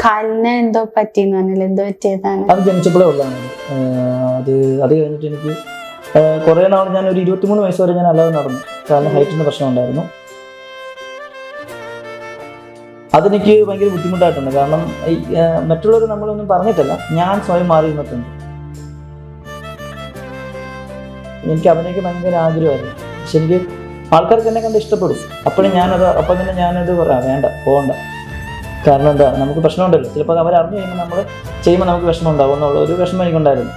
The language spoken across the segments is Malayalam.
കാലിന് എന്തോ പറ്റിയെന്ന് പറഞ്ഞാൽ എന്തോ പറ്റിയതാണ്? അത് ജനിച്ചപ്പോഴേ ഉള്ളതാണ്. അത് കഴിഞ്ഞിട്ട് എനിക്ക് കുറേ നാൾ, ഞാൻ ഒരു 23 വയസ്സ് വരെ ഞാൻ അല്ലാതെ നടന്നു. കാരണം ഹൈറ്റിൻ്റെ പ്രശ്നം ഉണ്ടായിരുന്നു. അതെനിക്ക് ഭയങ്കര ബുദ്ധിമുട്ടായിട്ടുണ്ട്. കാരണം മറ്റുള്ളവർ നമ്മളൊന്നും പറഞ്ഞിട്ടല്ല, ഞാൻ സ്വയം മാറി നിന്നിട്ടുണ്ട്. എനിക്ക് അഭിനയിക്കാൻ ഭയങ്കര ആഗ്രഹമായിരുന്നു. പക്ഷെ എനിക്ക് ആൾക്കാർക്ക് എന്നെ കണ്ട് ഇഷ്ടപ്പെടും. അപ്പം തന്നെ ഞാനത് പറയാം, വേണ്ട, പോകണ്ട. കാരണം എന്താ, നമുക്ക് പ്രശ്നമുണ്ടല്ലോ. ചിലപ്പോൾ അവരറിഞ്ഞു കഴിയുമ്പോൾ നമ്മൾ ചെയ്യുമ്പോൾ നമുക്ക് വിഷമം ഉണ്ടാവും എന്നുള്ള ഒരു വിഷമം എനിക്കുണ്ടായിരുന്നു.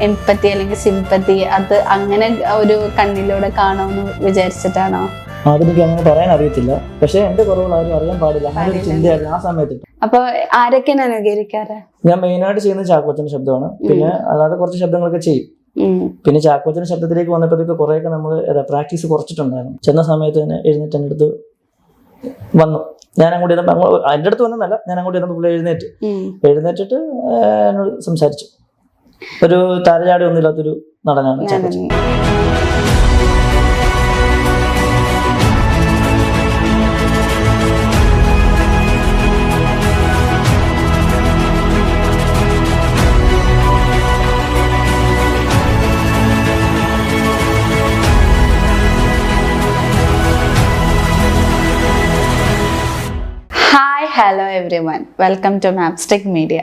എംപത്തി അല്ലെങ്കിൽ സിമ്പത്തി, അത് അങ്ങനെ ഒരു കണ്ണിലൂടെ കാണുമെന്ന് വിചാരിച്ചിട്ടാണോ? അതെനിക്ക് അങ്ങനെ പറയാൻ അറിയത്തില്ല. പക്ഷെ എന്റെ കുറവുകൾ ആരും അറിയാൻ പാടില്ല, അങ്ങനെ ഒരു ചിന്തയായിരുന്നു ആ സമയത്ത്. അപ്പൊ ആരൊക്കെയാണ് അനുകരിക്കാറ്? ഞാൻ മെയിനായിട്ട് ചെയ്യുന്നത് ചാക്കോച്ചന്റെ ശബ്ദമാണ്. പിന്നെ അല്ലാതെ കുറച്ച് ശബ്ദങ്ങളൊക്കെ ചെയ്യും. പിന്നെ ചാക്കോച്ചന്റെ ശബ്ദത്തിലേക്ക് വന്നപ്പോഴത്തേക്ക് കുറേയൊക്കെ നമ്മൾ പ്രാക്ടീസ് കുറച്ചിട്ടുണ്ടായിരുന്നു. ചെന്ന സമയത്ത് തന്നെ എഴുന്നേറ്റ് എൻ്റെ അടുത്ത് വന്നു. ഞാൻ അങ്ങോട്ട് ഇരുന്നപ്പോൾ, എൻ്റെ അടുത്ത് വന്നല്ല, ഞാൻ അങ്ങോട്ട് ഇരുന്നപ്പോൾ പുള്ളി എഴുന്നേറ്റിട്ട് എന്നോട് സംസാരിച്ചു. ഒരു താരചാടി ഒന്നുമില്ലാത്തൊരു നടനാണ് Chackochan. Hello everyone, welcome to Mapstick Media.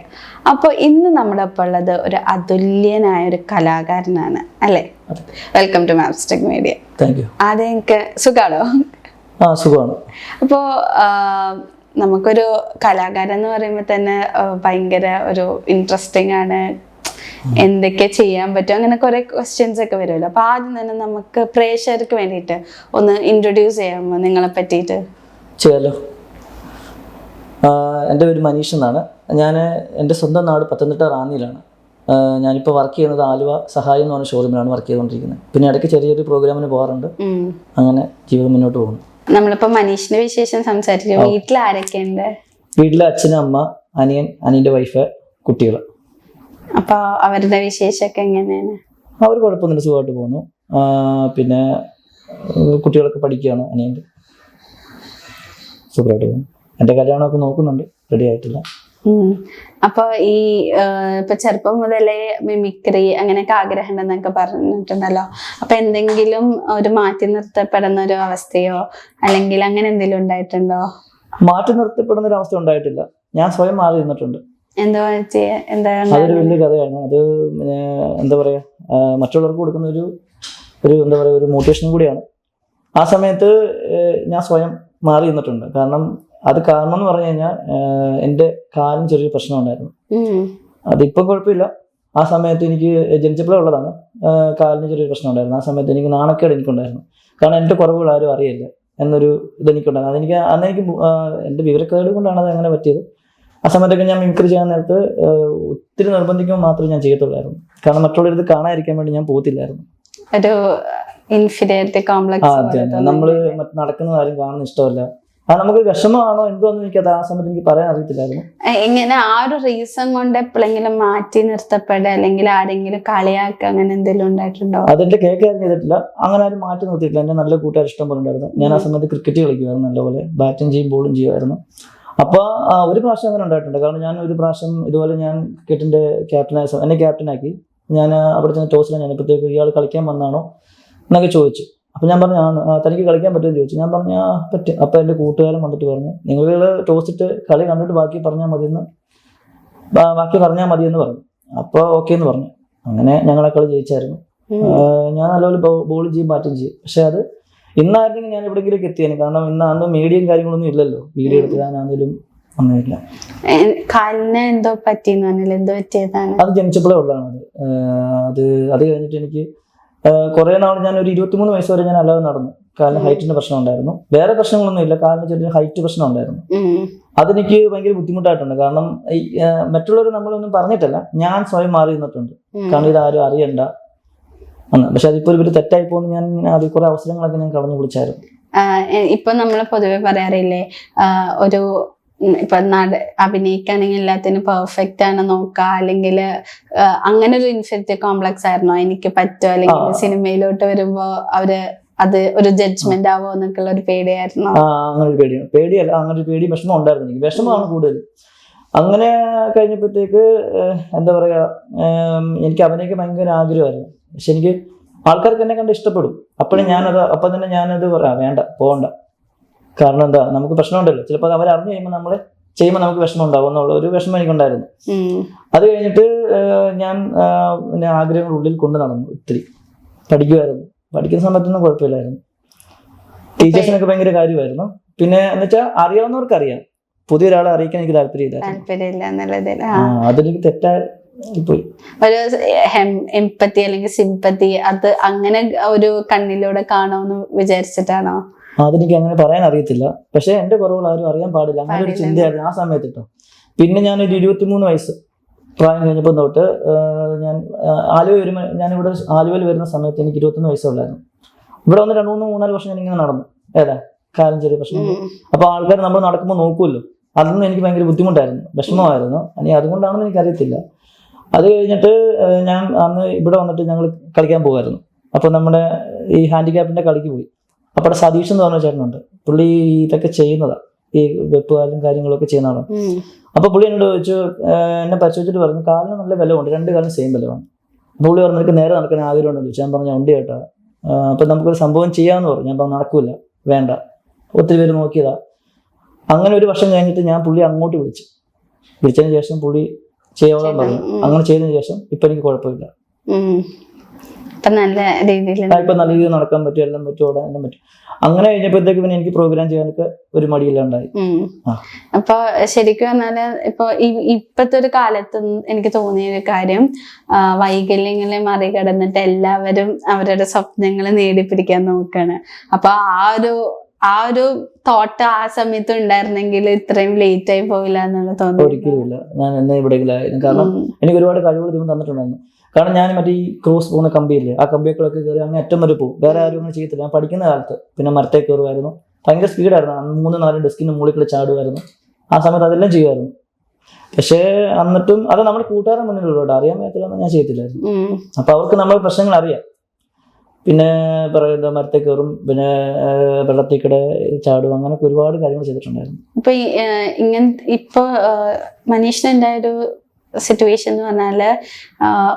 അപ്പോൾ ഇന്ന് നമ്മുടെ ഒപ്പം ഉള്ളത് ഒരു അതുല്യനായ ഒരു കലാകാരനാണ് അല്ലേ? Welcome to Mapstick Media. ആദ്യം എനിക്ക് സുഖാണോ? സുഖമാണ്. അപ്പോൾ നമുക്കൊരു കലാകാരൻ എന്ന് പറയുമ്പോൾ തന്നെ ഭയങ്കര ഒരു ഇൻട്രസ്റ്റിംഗ് ആണ്. എന്തൊക്കെ ചെയ്യാൻ പറ്റും, അങ്ങനെ കുറെ ക്വസ്റ്റ്യൻസ് ഒക്കെ വരുമല്ലോ. അപ്പോൾ ആദ്യം തന്നെ നമുക്ക് പ്രേക്ഷകർക്ക് വേണ്ടിയിട്ട് ഒന്ന് ഇൻട്രൊഡ്യൂസ് ചെയ്യാമോ നിങ്ങളെ പറ്റിയിട്ട്? ചെയ്യാലോ. എൻ്റെ പേര് മനീഷ് എന്നാണ്. ഞാൻ എൻ്റെ സ്വന്തം നാട് പത്തനംതിട്ട റാന്നിയിലാണ്. ഞാനിപ്പോൾ വർക്ക് ചെയ്യുന്നത് ആലുവ സഹായം എന്ന് പറഞ്ഞ ഷോറൂമിലാണ് വർക്ക് ചെയ്തുകൊണ്ടിരിക്കുന്നത്. പിന്നെ ഇടയ്ക്ക് ചെറിയൊരു പ്രോഗ്രാമിന് പോകാറുണ്ട്. അങ്ങനെ ജീവിതം മുന്നോട്ട് പോകുന്നു. നമ്മളിപ്പോ മനീഷിന്റെ വിശേഷം സംസാരിച്ചു. വീട്ടിൽ ആരൊക്കെയുണ്ട്? വീട്ടിലെ അച്ഛൻ, അമ്മ, അനിയൻ, അനിയൻ്റെ വൈഫ്, കുട്ടികൾ. അപ്പൊ അവരുടെ വിശേഷമൊക്കെ എങ്ങനെയാണ്? അവർ കുഴപ്പമൊന്നുമില്ല, സുഖമായിട്ട് പോകുന്നു. പിന്നെ കുട്ടികളൊക്കെ പഠിക്കുകയാണ്. അനിയൻ്റെ സുഖമായിട്ട് പോകുന്നു. എൻ്റെ കല്യാണമൊക്കെ നോക്കുന്നുണ്ട്, റെഡി ആയിട്ടില്ല. അപ്പൊ ഈ ഇപ്പൊ ചെറുപ്പം മുതലേ മിമിക്രി അങ്ങനെയൊക്കെ ആഗ്രഹം ഉണ്ടെന്നൊക്കെ പറഞ്ഞിട്ടുണ്ടല്ലോ. അപ്പൊ എന്തെങ്കിലും ഒരു മാറ്റി നിർത്തപ്പെടുന്ന ഒരു അവസ്ഥയോ അല്ലെങ്കിൽ അങ്ങനെ എന്തെങ്കിലും ഉണ്ടായിട്ടുണ്ടോ? മാറ്റി നിർത്തപ്പെടുന്ന ഒരു അവസ്ഥ ഉണ്ടായിട്ടില്ല. ഞാൻ സ്വയം മാറി നിന്നിട്ടുണ്ട്. അതൊരു വലിയ കഥയാണ്. അത് എന്താ പറയാ, മറ്റുള്ളവർക്ക് കൊടുക്കുന്ന ഒരു എന്താ പറയാ, ഒരു മോട്ടിവേഷനും കൂടിയാണ്. ആ സമയത്ത് ഞാൻ സ്വയം മാറി നിന്നിട്ടുണ്ട്. കാരണം എന്ന് പറഞ്ഞു കഴിഞ്ഞാൽ എൻ്റെ കാലിന് ചെറിയൊരു പ്രശ്നം ഉണ്ടായിരുന്നു. അതിപ്പം കുഴപ്പമില്ല. ആ സമയത്ത് എനിക്ക് ജനിച്ചപ്പോഴേ ഉള്ളതാണ്. കാലിന് ചെറിയൊരു പ്രശ്നം ഉണ്ടായിരുന്നു. ആ സമയത്ത് എനിക്ക് നാണക്കേട് എനിക്കുണ്ടായിരുന്നു. കാരണം എൻ്റെ കുറവുകൾ ആരും അറിയില്ല എന്നൊരു ഇതെനിക്കുണ്ടായിരുന്നു. അന്നെനിക്ക് എൻ്റെ വിവരക്കേട് കൊണ്ടാണ് അത് അങ്ങനെ പറ്റിയത്. ആ സമയത്തൊക്കെ ഞാൻ മിമിക്രി ചെയ്യാൻ നേരത്ത് ഒത്തിരി നിർബന്ധിക്കുമ്പോൾ മാത്രമേ ഞാൻ ചെയ്യത്തുള്ളായിരുന്നു. കാരണം മറ്റുള്ളവരത് കാണാതിരിക്കാൻ വേണ്ടി ഞാൻ പോകത്തില്ലായിരുന്നു. നമ്മള് നടക്കുന്നത് ആരും കാണുന്ന ഇഷ്ടമല്ല. നമുക്ക് വിഷമമാണോ എന്തോന്ന് എനിക്കത് ആ സമയത്ത് എനിക്ക് പറയാൻ അറിയത്തില്ലായിരുന്നു. ഇങ്ങനെ ആ ഒരു റീസൺ കൊണ്ട് എപ്പോഴെങ്കിലും മാറ്റി നിർത്തപ്പെടുക അല്ലെങ്കിൽ ആരെങ്കിലും കളിയാക്കുക അങ്ങനെ എന്തെങ്കിലും ഉണ്ടായിട്ടുണ്ടോ? അതെന്റെ കേൾക്കാൻ ചെയ്തിട്ടില്ല. അങ്ങനെ ആരും മാറ്റി നിർത്തിയിട്ടില്ല. എന്റെ നല്ല കൂട്ടുകാർ ഇഷ്ടം പോലെ ഉണ്ടായിരുന്നു. ഞാൻ ആ സമയത്ത് ക്രിക്കറ്റ് കളിക്കുമായിരുന്നു, നല്ലപോലെ ബാറ്റും ചെയ്യും ബോളും ചെയ്യുമായിരുന്നു. അപ്പോൾ ഒരു പ്രാവശ്യം അങ്ങനെ ഉണ്ടായിട്ടുണ്ട്. കാരണം ഞാൻ ഒരു പ്രാവശ്യം ഇതുപോലെ ഞാൻ ക്രിക്കറ്റിന്റെ എന്നെ ക്യാപ്റ്റനാക്കി. ഞാൻ അവിടെ ചെന്ന് ടോസിലാണ്. ഞാനിപ്പോഴത്തേക്ക് ഇയാൾ കളിക്കാൻ വന്നാണോ എന്നൊക്കെ ചോദിച്ചു. അപ്പം ഞാൻ പറഞ്ഞു, തനിക്ക് കളിക്കാൻ പറ്റുമെന്ന് ചോദിച്ചു. ഞാൻ പറഞ്ഞു പറ്റും. അപ്പം എൻ്റെ കൂട്ടുകാരൻ വന്നിട്ട് പറഞ്ഞു, നിങ്ങൾ ടോസിട്ട് കളി കണ്ടിട്ട് ബാക്കി പറഞ്ഞാൽ മതിയെന്ന് പറഞ്ഞു. അപ്പോൾ ഓക്കെ എന്ന് പറഞ്ഞു. അങ്ങനെ ഞങ്ങളെ കളി ജയിച്ചായിരുന്നു. ഞാൻ നല്ലപോലെ ബോളും ചെയ്യും ബാറ്റും ചെയ്യും. പക്ഷെ അത് ഇന്നായിരുന്നെങ്കിൽ ഞാൻ എവിടെയെങ്കിലും എത്തിയേനെ. കാരണം അന്ന് മീഡിയയും കാര്യങ്ങളൊന്നും ഇല്ലല്ലോ, വീഡിയോ എടുക്കാനാണെങ്കിലും ഒന്നുമില്ല. കാലിന് എന്തോ പറ്റിയെന്ന് പറഞ്ഞാൽ എന്തോ പറ്റിയതാണ്? അത് ജനിച്ചപ്പോഴേ ഉള്ളതാണ്. അത് കഴിഞ്ഞിട്ട് എനിക്ക് കുറേ നാൾ, ഞാൻ ഒരു 23 വയസ്സ് വരെ ഞാൻ അല്ലാതെ നടന്നു. കാലിന് ഹൈറ്റിന്റെ പ്രശ്നം ഉണ്ടായിരുന്നു. വേറെ പ്രശ്നങ്ങളൊന്നും ഇല്ല, കാലിന് ചെറിയ ഹൈറ്റ് പ്രശ്നം ഉണ്ടായിരുന്നു. അതെനിക്ക് ഭയങ്കര ബുദ്ധിമുട്ടായിട്ടുണ്ട്. കാരണം മറ്റുള്ളവർ നമ്മളൊന്നും പറഞ്ഞിട്ടല്ല, ഞാൻ സ്വയം മാറി നിന്നിട്ടുണ്ട്. കാരണം ഇതാരും അറിയണ്ട എന്ന്. പക്ഷെ അതിപ്പോൾ ഇവര് തെറ്റായി പോകുന്ന ഞാൻ അതിൽ കുറെ അവസരങ്ങളൊക്കെ ഞാൻ കളഞ്ഞു പിടിച്ചായിരുന്നു. ഇപ്പൊ നമ്മള് പൊതുവെ പറയാറില്ലേ, ഒരു ഇപ്പൊ അഭിനയിക്കുകയാണെങ്കിൽ എല്ലാത്തിനും പെർഫെക്റ്റ് ആണ് നോക്കുക, അല്ലെങ്കിൽ അങ്ങനെ ഒരു ഇൻഫെക്റ്റ് കോംപ്ലക്സ് ആയിരുന്നോ? എനിക്ക് പറ്റുമോ? അല്ലെങ്കിൽ സിനിമയിലോട്ട് വരുമ്പോ അവര് അത് ഒരു ജഡ്ജ്മെന്റ് ആവോ എന്നൊക്കെയുള്ള ഒരു പേടിയായിരുന്നു? അങ്ങനെ ഒരു പേടിയാണ്. പേടിയല്ല, അങ്ങനെ ഒരു പേടി വിഷമം ഉണ്ടായിരുന്നു. എനിക്ക് വിഷമമാണ് കൂടുതൽ. അങ്ങനെ കഴിഞ്ഞപ്പോഴത്തേക്ക് എന്താ പറയാ, എനിക്ക് അഭിനയിക്കാൻ ഭയങ്കര ആഗ്രഹമായിരുന്നു. പക്ഷെ എനിക്ക് ആൾക്കാർക്ക് എന്നെ കണ്ട് ഇഷ്ടപ്പെടും. അപ്പോഴും അപ്പം തന്നെ ഞാനത് പറയാം, വേണ്ട, പോകണ്ട. കാരണം എന്താ, നമുക്ക് പ്രശ്നമുണ്ടല്ലോ, ചിലപ്പോൾ അവർ അറിഞ്ഞു കഴിയുമ്പോൾ നമ്മളെ ചെയ്യുമ്പോൾ നമുക്ക് വിഷമം ഉണ്ടാവും എന്നുള്ള ഒരു വിഷമം എനിക്കുണ്ടായിരുന്നു. അത് കഴിഞ്ഞിട്ട് ഞാൻ പിന്നെ ആഗ്രഹങ്ങൾ ഉള്ളിൽ കൊണ്ട് നടന്നു. ഒത്തിരി പഠിക്കുമായിരുന്നു. പഠിക്കുന്ന സമയത്തൊന്നും കുഴപ്പമില്ലായിരുന്നു. ടീച്ചേഴ്സിനൊക്കെ ഭയങ്കര കാര്യമായിരുന്നു. പിന്നെ എന്ന് വെച്ചാൽ അറിയാവുന്നവർക്ക് അറിയാം, പുതിയൊരാളെ അറിയിക്കാൻ എനിക്ക് താല്പര്യമില്ല. അതെനിക്ക് തെറ്റായി പോയി. ഒരു എംപത്തി അല്ലെങ്കിൽ സിമ്പത്തി അത് അങ്ങനെ ഒരു കണ്ണിലൂടെ കാണുമെന്ന് വിചാരിച്ചിട്ടാണോ? അതെനിക്ക് അങ്ങനെ പറയാൻ അറിയത്തില്ല. പക്ഷെ എന്റെ കുറവുകൾ ആരും അറിയാൻ പാടില്ല, അങ്ങനെ ഒരു ചിന്തയായിരുന്നു ആ സമയത്ത് കേട്ടോ. പിന്നെ ഞാനൊരു 23 വയസ്സ് പ്രായം കഴിഞ്ഞപ്പോൾ തൊട്ട് ഞാൻ ഞാനിവിടെ ആലുവയിൽ വരുന്ന സമയത്ത് എനിക്ക് 21 വയസ്സുള്ളായിരുന്നു. ഇവിടെ വന്ന് 2-3-4 വർഷം ഞാനിങ്ങനെ നടന്നു. കാലം ചെറിയ പ്രശ്നം. അപ്പൊ ആൾക്കാർ നമ്മൾ നടക്കുമ്പോൾ നോക്കുമല്ലോ, അതൊന്നും എനിക്ക് ഭയങ്കര ബുദ്ധിമുട്ടായിരുന്നു, വിഷമമായിരുന്നു. അല്ലെങ്കിൽ അതുകൊണ്ടാണെന്ന് എനിക്കറിയത്തില്ല. അത് കഴിഞ്ഞിട്ട് ഞാൻ അന്ന് ഇവിടെ വന്നിട്ട് ഞങ്ങൾ കളിക്കാൻ പോകുമായിരുന്നു. അപ്പൊ നമ്മുടെ ഈ ഹാൻഡിക്യാപ്പിന്റെ കളിക്ക് പോയി. അപ്പോൾ സതീഷ് എന്ന് പറഞ്ഞ ചേട്ടനുണ്ട്, പുള്ളി ഇതൊക്കെ ചെയ്യുന്നതാ, ഈ വെപ്പുകാലും കാര്യങ്ങളൊക്കെ ചെയ്യുന്നതാണ്. അപ്പൊ പുള്ളി എന്നോട് ചോദിച്ചു, എന്നെ പരിശോധിച്ചിട്ട് പറഞ്ഞു, കാലിന് നല്ല ബലമുണ്ട്, 2 കാലിനും സെയിം ബലമാണ്. പുള്ളി പറഞ്ഞു, നിനക്ക് നേരെ നടക്കാൻ ആഗ്രഹം ഉണ്ടെന്ന് ചോദിച്ചു. ഞാൻ പറഞ്ഞു, ഉണ്ട് ചേട്ടാ. അപ്പൊ നമുക്കൊരു സംഭവം ചെയ്യാമെന്ന് പറഞ്ഞു. ഞാൻ പറഞ്ഞു, നടക്കൂല, വേണ്ട, ഒത്തിരി പേര് നോക്കിയതാ. അങ്ങനെ ഒരു വർഷം കഴിഞ്ഞിട്ട് ഞാൻ പുള്ളി അങ്ങോട്ട് വിളിച്ചതിന് ശേഷം പുള്ളി ചെയ്യാൻ പറഞ്ഞു. അങ്ങനെ ചെയ്തതിന് ശേഷം ഇപ്പൊ എനിക്ക് കുഴപ്പമില്ല. ഇപ്പൊ നല്ല രീതിയിൽ നടക്കാൻ പറ്റും, എല്ലാം പറ്റും, ഓടാൻ എല്ലാം പറ്റും. അങ്ങനെ കഴിഞ്ഞപ്പോഴത്തേക്ക് പിന്നെ എനിക്ക് പ്രോഗ്രാം ചെയ്യാനൊക്കെ ഒരു മടിയില്ലാണ്ടായി. അപ്പൊ ശരിക്കും പറഞ്ഞാല് ഇപ്പൊ ഇപ്പത്തെ ഒരു കാലത്ത് എനിക്ക് തോന്നിയ ഒരു കാര്യം, വൈകല്യങ്ങളെ മറികടന്നിട്ട് എല്ലാവരും അവരുടെ സ്വപ്നങ്ങളെ നേടിപ്പിടിക്കാൻ നോക്കാണ്. അപ്പൊ ആ ഒരു തോട്ട് ആ സമയത്ത് ഉണ്ടായിരുന്നെങ്കിൽ ഇത്രയും ലേറ്റ് ആയി പോയില്ല എന്നുള്ള തോന്നുന്നു. ഒരിക്കലും ഇല്ല, ഞാൻ എന്നെ ഇവിടേക്കില്ലായിരുന്നു. കാരണം എനിക്ക് ഒരുപാട് കഴിവുകൾ ദൈവം തന്നിട്ടുണ്ടായിരുന്നു. കാരണം ഞാൻ മറ്റേ ഈ ക്രോസ് പോകുന്ന കമ്പിയില്ലേ, ആ കമ്പിയൊക്കെ കയറി അങ്ങനെ അറ്റം വരെ പോകും. വേറെ ആരും അങ്ങനെ ചെയ്യത്തില്ല. ഞാൻ പഠിക്കുന്ന കാലത്ത് പിന്നെ മരത്തെ കയറുമായിരുന്നു, ഭയങ്കര സ്പീഡായിരുന്നു. 3-4 ഡെസ്കിന് മുകളിൽ ചാടുമായിരുന്നു. ആ സമയത്ത് അതെല്ലാം ചെയ്യുമായിരുന്നു. പക്ഷേ എന്നിട്ടും അത് നമ്മുടെ കൂട്ടുകാരുടെ മുന്നിലുള്ളൂ, അറിയാൻ പറ്റില്ലെന്ന് ഞാൻ ചെയ്യത്തില്ലായിരുന്നു. അപ്പൊ അവർക്ക് നമ്മുടെ പ്രശ്നങ്ങൾ അറിയാം. പിന്നെ പറയുന്ന മരത്തെ കയറും, പിന്നെ വെള്ളത്തിക്കടെ ചാടും, അങ്ങനൊക്കെ ഒരുപാട് കാര്യങ്ങൾ ചെയ്തിട്ടുണ്ടായിരുന്നു. ഇപ്പൊ മനീഷിനുണ്ടായ ഒരു സിറ്റുവേഷൻ എന്ന് പറഞ്ഞാല്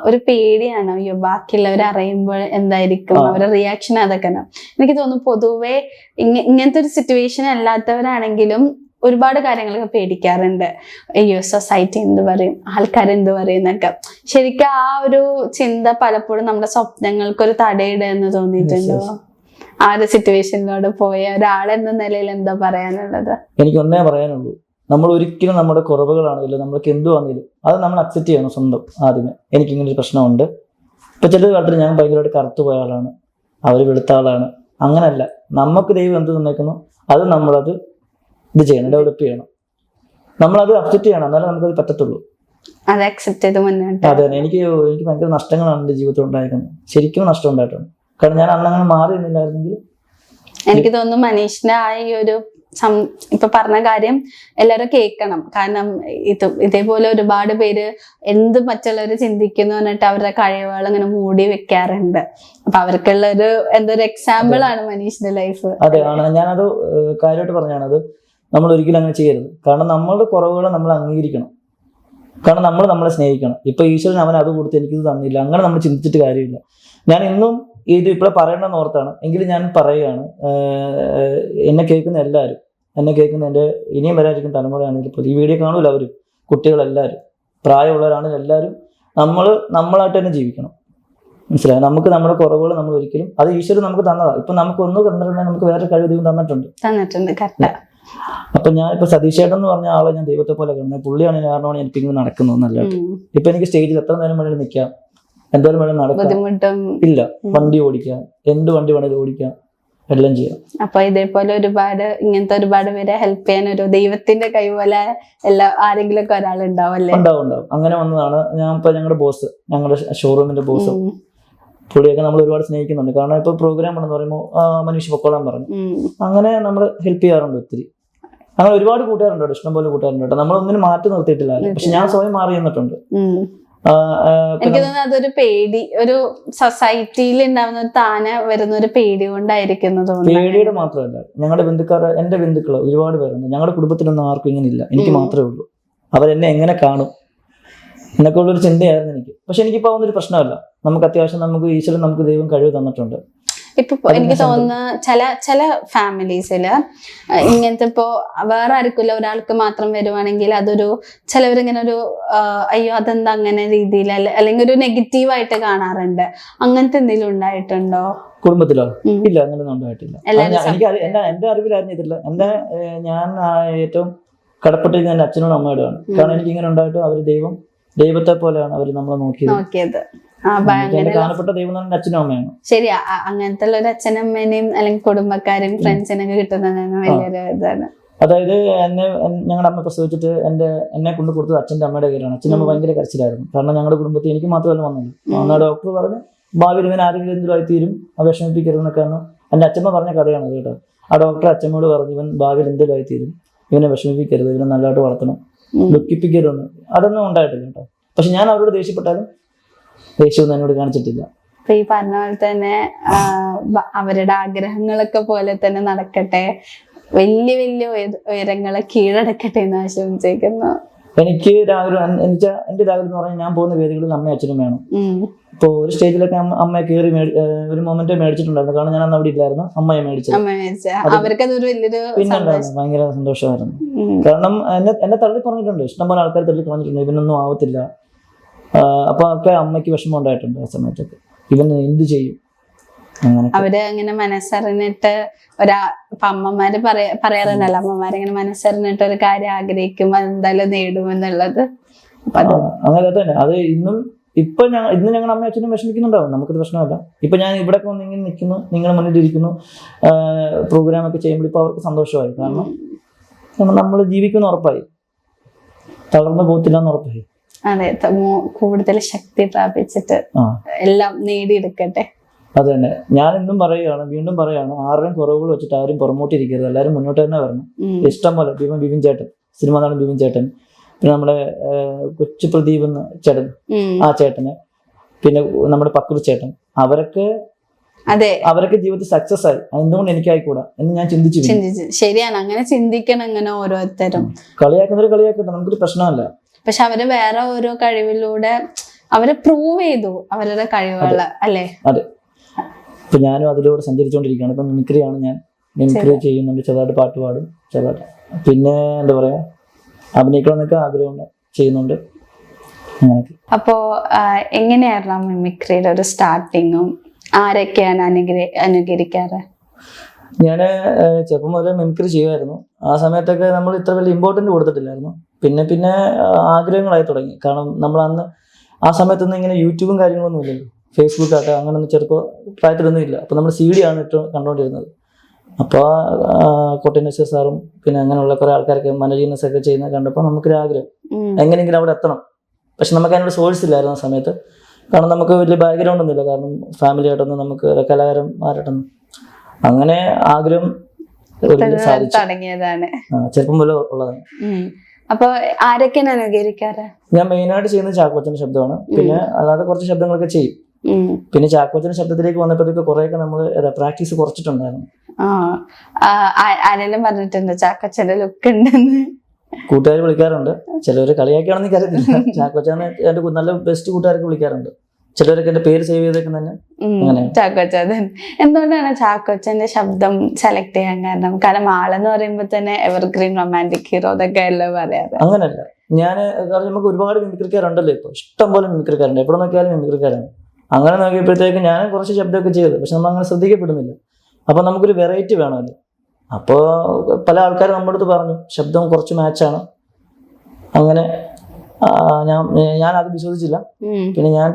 ഒരു പേടിയാണ്, അയ്യോ ബാക്കിയുള്ളവർ അറിയുമ്പോൾ എന്തായിരിക്കും അവരുടെ റിയാക്ഷൻ, അതൊക്കെ. എനിക്ക് തോന്നുന്നു പൊതുവെ ഇങ്ങനത്തെ ഒരു സിറ്റുവേഷൻ അല്ലാത്തവരാണെങ്കിലും ഒരുപാട് കാര്യങ്ങളൊക്കെ പേടിക്കാറുണ്ട്. അയ്യോ സൊസൈറ്റി എന്ത് പറയും, ആൾക്കാർ എന്ത് പറയും എന്നൊക്കെ. ശരിക്കും ആ ഒരു ചിന്ത പലപ്പോഴും നമ്മുടെ സ്വപ്നങ്ങൾക്കൊരു തടയിടുക എന്ന് തോന്നിയിട്ടുണ്ടോ? ആ ഒരു സിറ്റുവേഷനിലൂടെ പോയ ഒരാളെന്ന നിലയിൽ എന്താ പറയാനുള്ളത്? എനിക്ക് ഒന്നേ പറയാനുള്ളൂ, നമ്മൾ ഒരിക്കലും നമ്മുടെ കുറവുകളാണെങ്കിലും നമ്മൾക്ക് എന്തുവാണെങ്കിലും അത് നമ്മൾ അക്സെപ്റ്റ് ചെയ്യണം സ്വന്തം. ആദ്യമേ എനിക്കിങ്ങനെ ഒരു പ്രശ്നമുണ്ട്. ഇപ്പൊ ചില കാലത്തിൽ ഞാൻ ഭയങ്കരമായിട്ട് കറുത്തു പോയ ആളാണ്, അവർ വെളുത്ത ആളാണ്. അങ്ങനല്ല, നമുക്ക് ദൈവം എന്ത് തന്നേക്കുന്നു അത് നമ്മളത് ഇത് ചെയ്യണം, ഡെവലപ്പ് ചെയ്യണം. നമ്മളത് അക്സെപ്റ്റ് ചെയ്യണം, എന്നാലും നമുക്കത് പറ്റത്തുള്ളൂ. അതെ, എനിക്ക് ഭയങ്കര നഷ്ടങ്ങളാണ് എൻ്റെ ജീവിതത്തിൽ ഉണ്ടായിരിക്കുന്നത്. ശരിക്കും നഷ്ടം ഉണ്ടായിട്ടുണ്ട്. കാരണം ഞാൻ അന്നങ്ങനെ മാറി നിന്നില്ലായിരുന്നെങ്കിൽ. എനിക്ക് തോന്നുന്നു മനീഷിന്റെ ആ ഈ ഒരു ഇപ്പൊ പറഞ്ഞ കാര്യം എല്ലാരും കേൾക്കണം. കാരണം ഇതേപോലെ ഒരുപാട് പേര് എന്ത് മറ്റുള്ളവർ ചിന്തിക്കുന്നു പറഞ്ഞിട്ട് അവരുടെ കഴിവുകൾ അങ്ങനെ മൂടി വെക്കാറുണ്ട്. അപ്പൊ അവർക്കുള്ള എന്തൊരു എക്സാമ്പിൾ ആണ് മനീഷിന്റെ ലൈഫ്. അതെ ആണ്, ഞാനത് കാര്യമായിട്ട് പറഞ്ഞാണത്. നമ്മൾ ഒരിക്കലും അങ്ങനെ ചെയ്യരുത്. കാരണം നമ്മളുടെ കുറവുകളെ നമ്മൾ അംഗീകരിക്കണം. കാരണം നമ്മൾ നമ്മളെ സ്നേഹിക്കണം. ഇപ്പൊ ഈശ്വരൻ അവൻ അത് കൊടുത്ത് എനിക്കിത് തന്നില്ല, അങ്ങനെ നമ്മൾ ചിന്തിച്ചിട്ട് കാര്യമില്ല. ഞാൻ ഇന്നും ഇത് ഇപ്പോൾ പറയണമെന്ന് ഓർത്താണ്, എങ്കിലും ഞാൻ പറയുകയാണ്. എന്നെ കേൾക്കുന്ന എല്ലാവരും, എന്നെ കേൾക്കുന്ന എൻ്റെ ഇനിയും വരാതിരിക്കുന്ന തലമുറയാണെങ്കിൽ ഇപ്പോൾ ഈ വീഡിയോ കാണൂല, അവരും കുട്ടികളെല്ലാവരും പ്രായമുള്ളവരാണെങ്കിൽ എല്ലാവരും നമ്മളായിട്ട് തന്നെ ജീവിക്കണം. മനസ്സിലായി? നമുക്ക് നമ്മുടെ കുറവുകൾ നമ്മൾ ഒരിക്കലും, അത് ഈശ്വരൻ നമുക്ക് തന്നതാണ്. ഇപ്പൊ നമുക്ക് ഒന്ന് തന്നിട്ടുണ്ടെങ്കിൽ നമുക്ക് വേറെ കഴിവ് ദൈവം തന്നിട്ടുണ്ട്. അപ്പൊ ഞാൻ ഇപ്പൊ സതീഷ് ചേട്ടൻ എന്ന് പറഞ്ഞ ആളെ ഞാൻ ദൈവത്തെ പോലെ കാണുന്നത്. പുള്ളിയാണ് കാരണമാണ് എനിക്ക് ഇങ്ങനെ നടക്കുന്നത് നല്ലതായിട്ട്. ഇപ്പൊ എനിക്ക് സ്റ്റേജിൽ എത്ര നേരം വേണമെങ്കിലും നിൽക്കാം, എന്തോരം വേണം നടക്കാം, ഇല്ല വണ്ടി ഓടിക്കാം, എന്ത് വണ്ടി വേണേലും ഓടിക്കാം, എല്ലാം ചെയ്യാം. അപ്പൊ ഇതേപോലെ ഇങ്ങനത്തെ ഒരുപാട് പേരെ ഹെൽപ്പ് ചെയ്യാൻ ഒരു ദൈവത്തിന്റെ കൈ പോലെ ആരെങ്കിലും ഒക്കെ ഒരാളുണ്ടാവും അല്ലേ? ഉണ്ടാവും. അങ്ങനെ വന്നതാണ്. ഞങ്ങളുടെ ബോസ്, ഞങ്ങളുടെ ഷോറൂമിന്റെ ബോസ്, പുള്ളിയൊക്കെ നമ്മൾ ഒരുപാട് സ്നേഹിക്കുന്നുണ്ട്. കാരണം ഇപ്പൊ പ്രോഗ്രാം ഉണ്ടെന്ന് പറയുമ്പോൾ മനീഷ് പൊക്കോളാൻ പറഞ്ഞു. അങ്ങനെ നമ്മൾ ഹെൽപ്പ് ചെയ്യാറുണ്ട് ഒത്തിരി. അങ്ങനെ ഒരുപാട് കൂട്ടുകാരുണ്ട്, ഇഷ്ടംപോലെ കൂട്ടുകാരുണ്ട്. നമ്മളൊന്നിനും മാറ്റി നിർത്തിയിട്ടില്ല. പക്ഷെ ഞാൻ സ്വയം മാറി നിന്നിട്ടുണ്ട്. എനിക്ക് തോന്നുന്നു അതൊരു പേടി, ഒരു സൊസൈറ്റിയിൽ ഉണ്ടാവുന്ന ഒരു താനെ വരുന്ന ഒരു പേടി കൊണ്ടായിരിക്കുന്നു തോന്നുന്നു. പേടിയുടെ മാത്രമല്ല, ഞങ്ങളുടെ ബന്ധുക്കാർ, എന്റെ ബന്ധുക്കൾ ഒരുപാട് പേരുണ്ട്. ഞങ്ങളുടെ കുടുംബത്തിലൊന്നും ആർക്കും ഇങ്ങനെ ഇല്ല, എനിക്ക് മാത്രമേ ഉള്ളൂ. അവരെന്നെ എങ്ങനെ കാണും എന്നൊക്കെ ഉള്ളൊരു ചിന്തയായിരുന്നു എനിക്ക്. പക്ഷെ എനിക്കിപ്പോ അതൊന്നൊരു പ്രശ്നമല്ല. നമുക്ക് അത്യാവശ്യം നമുക്ക് ഈശ്വരൻ നമുക്ക് ദൈവം കഴിവ് തന്നിട്ടുണ്ട്. ഇപ്പൊ എനിക്ക് തോന്നുന്ന ചില ഫാമിലീസില് ഇങ്ങനത്തെ ഇപ്പോ വേറെ ആർക്കില്ല, ഒരാൾക്ക് മാത്രം വരുവാണെങ്കിൽ അതൊരു ചിലവരിങ്ങനെ ഒരു അയ്യോ അതെന്താ അങ്ങനെ രീതിയിൽ അല്ലെങ്കിൽ ഒരു നെഗറ്റീവായിട്ട് കാണാറുണ്ട്. അങ്ങനത്തെ എന്തെങ്കിലും ഉണ്ടായിട്ടുണ്ടോ കുടുംബത്തിലോ? ഇല്ല, അങ്ങനെയൊന്നും ഉണ്ടായിട്ടില്ല. എനിക്ക് എന്റെ അറിവിലായിരുന്നില്ല. ഞാൻ ഏറ്റവും കടപ്പെട്ടിരിക്കുന്ന എന്റെ അച്ഛനോടും അമ്മയോടാണ്. കാരണം എനിക്ക് ഇങ്ങനെ ഉണ്ടായിട്ടും അവര് ദൈവത്തെ പോലെയാണ് അവർ നമ്മളെ നോക്കിയത്. കാണപ്പെട്ട ദൈവം തന്നെ അച്ഛനും അമ്മയാണ്. ശരി, അങ്ങനത്തെ ഒരു അച്ഛനമ്മേനെയും അല്ലെങ്കിൽ കുടുംബക്കാരെയും ഫ്രണ്ട്സിനൊക്കെ കിട്ടുന്നത് വലിയൊരു ഇതാണ്. അതായത് ഞങ്ങളുടെ അമ്മ പ്രസവിച്ചിട്ട് എന്നെ കൊണ്ട് കൊടുത്തത് അച്ഛൻ്റെ അമ്മയുടെ കയ്യിലാണ്. അച്ഛനമ്മ ഭയങ്കര കരച്ചിലായിരുന്നു. കാരണം ഞങ്ങളുടെ കുടുംബത്തിൽ എനിക്ക് മാത്രമല്ല വന്നത്. അന്ന് ഡോക്ടർ പറഞ്ഞു ഭാവിയിൽ ഇവൻ ആരെങ്കിലും എന്തെങ്കിലും ആയിത്തീരും, വിഷമിപ്പിക്കരുതെന്നൊക്കെയാണ് എൻ്റെ അച്ഛമ്മ പറഞ്ഞ കഥയാണ് കേട്ടോ. ആ ഡോക്ടർ അച്ഛമ്മയോട് പറഞ്ഞു ഇവൻ ഭാവിയിൽ എന്തെങ്കിലും ആയിത്തീരും, ഇവനെ വിഷമിപ്പിക്കരുത്, ഇവനെ നല്ലതായിട്ട് വളർത്തണം, ദുഃഖിപ്പിക്കരുതെന്ന്. അതൊന്നും ഉണ്ടായിട്ടില്ല കേട്ടോ. പക്ഷെ ഞാൻ അവരോട് ദേഷ്യപ്പെട്ടാലും ദേഷ്യമൊന്നും എന്നോട് കാണിച്ചിട്ടില്ല. ഈ പറഞ്ഞ പോലെ തന്നെ അവരുടെ ആഗ്രഹങ്ങളൊക്കെ പോലെ തന്നെ നടക്കട്ടെ, വലിയ വലിയ ഉയരങ്ങളെ കീഴടക്കട്ടെ എന്ന് ആശംസിക്കുന്നു. എനിക്ക് എന്റെ രാവിലെ എന്ന് പറഞ്ഞാൽ ഞാൻ പോകുന്ന വേദികളിൽ അമ്മയും അച്ഛനും വേണം. ഇപ്പൊ ഒരു സ്റ്റേജിലൊക്കെ അമ്മ കയറി ഒരു മൊമെന്റ് മേടിച്ചിട്ടുണ്ടായിരുന്നു. കാരണം ഞാൻ അന്ന് അവിടെ ഇല്ലായിരുന്നു, അമ്മയെ മേടിച്ചത്. പിന്നെ ഭയങ്കര സന്തോഷമായിരുന്നു. കാരണം എന്നെ തള്ളി പറഞ്ഞിട്ടുണ്ട്, ഇഷ്ടംപോലെ ആൾക്കാർ തള്ളി പറഞ്ഞിട്ടുണ്ട് ഇവനൊന്നും ആവത്തില്ല. അപ്പൊ ഒക്കെ അമ്മയ്ക്ക് വിഷമം ഉണ്ടായിട്ടുണ്ട് ആ സമയത്തൊക്കെ, ഇവൻ എന്ത് ചെയ്യും. അവര് അങ്ങനെ മനസ്സറിഞ്ഞിട്ട് അമ്മമാര് പറയാറുണ്ടല്ലോ, അമ്മമാരിങ്ങനെ മനസ്സറിഞ്ഞിട്ട് ഒരു കാര്യം ആഗ്രഹിക്കുമ്പോ എന്തായാലും നേടുമെന്നുള്ളത്. അങ്ങനെ തന്നെ അത് ഇന്ന് ഞങ്ങൾ അമ്മ അച്ഛനും വിഷമിക്കുന്നുണ്ടാവും, നമുക്കത് പ്രശ്നമല്ല. ഇപ്പൊ ഞാൻ ഇവിടെ വന്നിങ്ങനെ നിൽക്കുന്നു, നിങ്ങളുടെ മുന്നിൽ ഇരിക്കുന്നു, പ്രോഗ്രാം ഒക്കെ ചെയ്യുമ്പോൾ ഇപ്പൊ അവർക്ക് സന്തോഷമായി. കാരണം നമ്മൾ ജീവിക്കുന്ന ഉറപ്പായി, തളർന്നു പോകത്തില്ല എന്ന് ഉറപ്പായി. അതെ, കൂടുതൽ ശക്തി പ്രാപിച്ചിട്ട് എല്ലാം നേടിയെടുക്കട്ടെ. അത് തന്നെ ഞാൻ ഇന്നും വീണ്ടും പറയുകയാണ്, ആരുടെയും കുറവുകൾ വെച്ചിട്ട് ആരും പുറമോട്ടിരിക്കരുത്, എല്ലാവരും മുന്നോട്ട് തന്നെ വരണം. ഇഷ്ടം പോലെ ബിബിൻ ചേട്ടൻ, സിനിമാ നടൻ ബിബിൻ ചേട്ടൻ, പിന്നെ നമ്മുടെ കൊച്ചു പ്രദീപ് എന്ന ചേട്ടൻ, ആ ചേട്ടന്, പിന്നെ നമ്മുടെ പക്രു ചേട്ടൻ, അവരൊക്കെ ജീവിതത്തിൽ സക്സസ് ആയി. എന്തുകൊണ്ട് എനിക്കായിക്കൂടാ എന്ന് ഞാൻ ചിന്തിച്ചു. ശരിയാണ്, അങ്ങനെ ചിന്തിക്കണം. അങ്ങനെ ഓരോരുത്തരും കളിയാക്കുന്നവര് കളിയാക്കട്ടെ, നമുക്കൊരു പ്രശ്നമല്ല. പക്ഷെ അവര് വേറെ ഓരോ കഴിവിലൂടെ അവര് പ്രൂവ് ചെയ്തു അവരുടെ കഴിവുകള്, അല്ലേ? അതെ. ഇപ്പൊ ഞാനും അതിലൂടെ സഞ്ചരിച്ചുകൊണ്ടിരിക്കുകയാണ്. ഇപ്പൊ മിമിക്രിയാണ്, ഞാൻ മിമിക്രി ചെയ്യുന്നുണ്ട്, ചെറുതായിട്ട് പാട്ട് പാടും, ചെറുതായിട്ട് പിന്നെ എന്താ പറയാ അഭിനയിക്കണമെന്നൊക്കെ ആഗ്രഹമുണ്ട്, ചെയ്യുന്നുണ്ട്. അങ്ങനെയൊക്കെ. അപ്പോ എങ്ങനെയായിരുന്നു മിമിക്രിയുടെ ഒരു സ്റ്റാർട്ടിങ്ങും, ആരൊക്കെയാണ് അനുകരിക്കാറ്? ഞാൻ ചെറുപ്പം മുതലേ മിമിക്രി ചെയ്യുമായിരുന്നു. ആ സമയത്തൊക്കെ നമ്മൾ ഇത്ര വലിയ ഇമ്പോർട്ടൻ്റ് കൊടുത്തിട്ടില്ലായിരുന്നു. പിന്നെ ആഗ്രഹങ്ങളായി തുടങ്ങി. കാരണം നമ്മൾ അന്ന് ആ സമയത്തൊന്നും ഇങ്ങനെ യൂട്യൂബും കാര്യങ്ങളൊന്നും ഇല്ലല്ലോ, ഫേസ്ബുക്ക് ആട്ടെ അങ്ങനെയൊന്നും ചെറുപ്പം പ്രായത്തിലൊന്നും ഇല്ല. അപ്പോൾ നമ്മൾ CD ആണ് ഏറ്റവും കണ്ടുകൊണ്ടിരുന്നത്. അപ്പോൾ കോട്ടയം നസീർ സാറും പിന്നെ അങ്ങനെയുള്ള കുറേ ആൾക്കാരൊക്കെ മനോജീനസൊക്കെ ചെയ്യുന്നത് കണ്ടപ്പോൾ നമുക്കൊരു ആഗ്രഹം എങ്ങനെയെങ്കിലും അവിടെ എത്തണം. പക്ഷെ നമുക്ക് അതിനോട് സോഴ്സ് ഇല്ലായിരുന്നു ആ സമയത്ത്. കാരണം നമുക്ക് വലിയ ബാക്ക്ഗ്രൗണ്ട് ഒന്നുമില്ല, കാരണം ഫാമിലി ആയിട്ടൊന്നും നമുക്ക് കലാകാരന്മാരായിട്ടൊന്നും. അങ്ങനെ ആഗ്രഹം തുടങ്ങിയതാണ്, ചെറുപ്പം പോലെ ഉള്ളതാണ്. അപ്പൊ ആരൊക്കെയാണ് അനുകരിക്കാറ്? ഞാൻ മെയിനായിട്ട് ചെയ്യുന്നത് ചാക്കോച്ചന്റെ ശബ്ദമാണ്. പിന്നെ അല്ലാതെ കുറച്ച് ശബ്ദങ്ങളൊക്കെ ചെയ്യും. പിന്നെ ചാക്കോച്ചന്റെ ശബ്ദത്തിലേക്ക് വന്നപ്പോഴത്തേക്ക് കുറെയൊക്കെ നമ്മൾ പ്രാക്ടീസ് കുറച്ചിട്ടുണ്ടായിരുന്നു. ആരെല്ലാം പറഞ്ഞിട്ടുണ്ട് ചാക്കോച്ചന്റെ ലുക്ക് ഉണ്ടെന്ന്? കൂട്ടുകാർ വിളിക്കാറുണ്ട്, ചിലവര് കളിയാക്കിയാണെന്ന് എനിക്കറിയത്തില്ല. ചാക്കോച്ചനെ എന്റെ നല്ല ബെസ്റ്റ് കൂട്ടുകാരൊക്കെ വിളിക്കാറുണ്ട്. ചിലരൊക്കെ എന്റെ പേര് സേവ് ചെയ്തേക്കുന്ന തന്നെ ചാക്കോച്ചൻ. എന്തുകൊണ്ടാണ് ചാക്കോച്ചന്റെ ശബ്ദം സെലക്ട് ചെയ്യാൻ കാരണം? കാരണം ആളെന്ന് പറയുമ്പോ തന്നെ എവർഗ്രീൻ റൊമാൻറ്റിക് ഹീറോ അതൊക്കെ അല്ലേ പറയാറ്. അങ്ങനല്ല, നമുക്ക് ഒരുപാട് മിമിക്രിക്കാരുണ്ടല്ലോ, ഇപ്പൊ ഇഷ്ടം പോലെ മിമിക്രിക്കാരുണ്ട്, എവിടെ നോക്കിയാലും മിമിക്രിക്കാരാണ്. അങ്ങനെ നോക്കിയപ്പോഴത്തേക്ക് ഞാൻ കുറച്ച് ശബ്ദമൊക്കെ ചെയ്തു, പക്ഷെ നമ്മൾ അങ്ങനെ ശ്രദ്ധിക്കപ്പെടുന്നില്ല. അപ്പൊ നമുക്കൊരു വെറൈറ്റി വേണമല്ലോ. അപ്പോൾ പല ആൾക്കാരും നമ്മുടെ അടുത്ത് പറഞ്ഞു ശബ്ദം കുറച്ച് മാച്ചാണ്. അങ്ങനെ ഞാൻ അത് വിശ്വസിച്ചില്ല. പിന്നെ ഞാൻ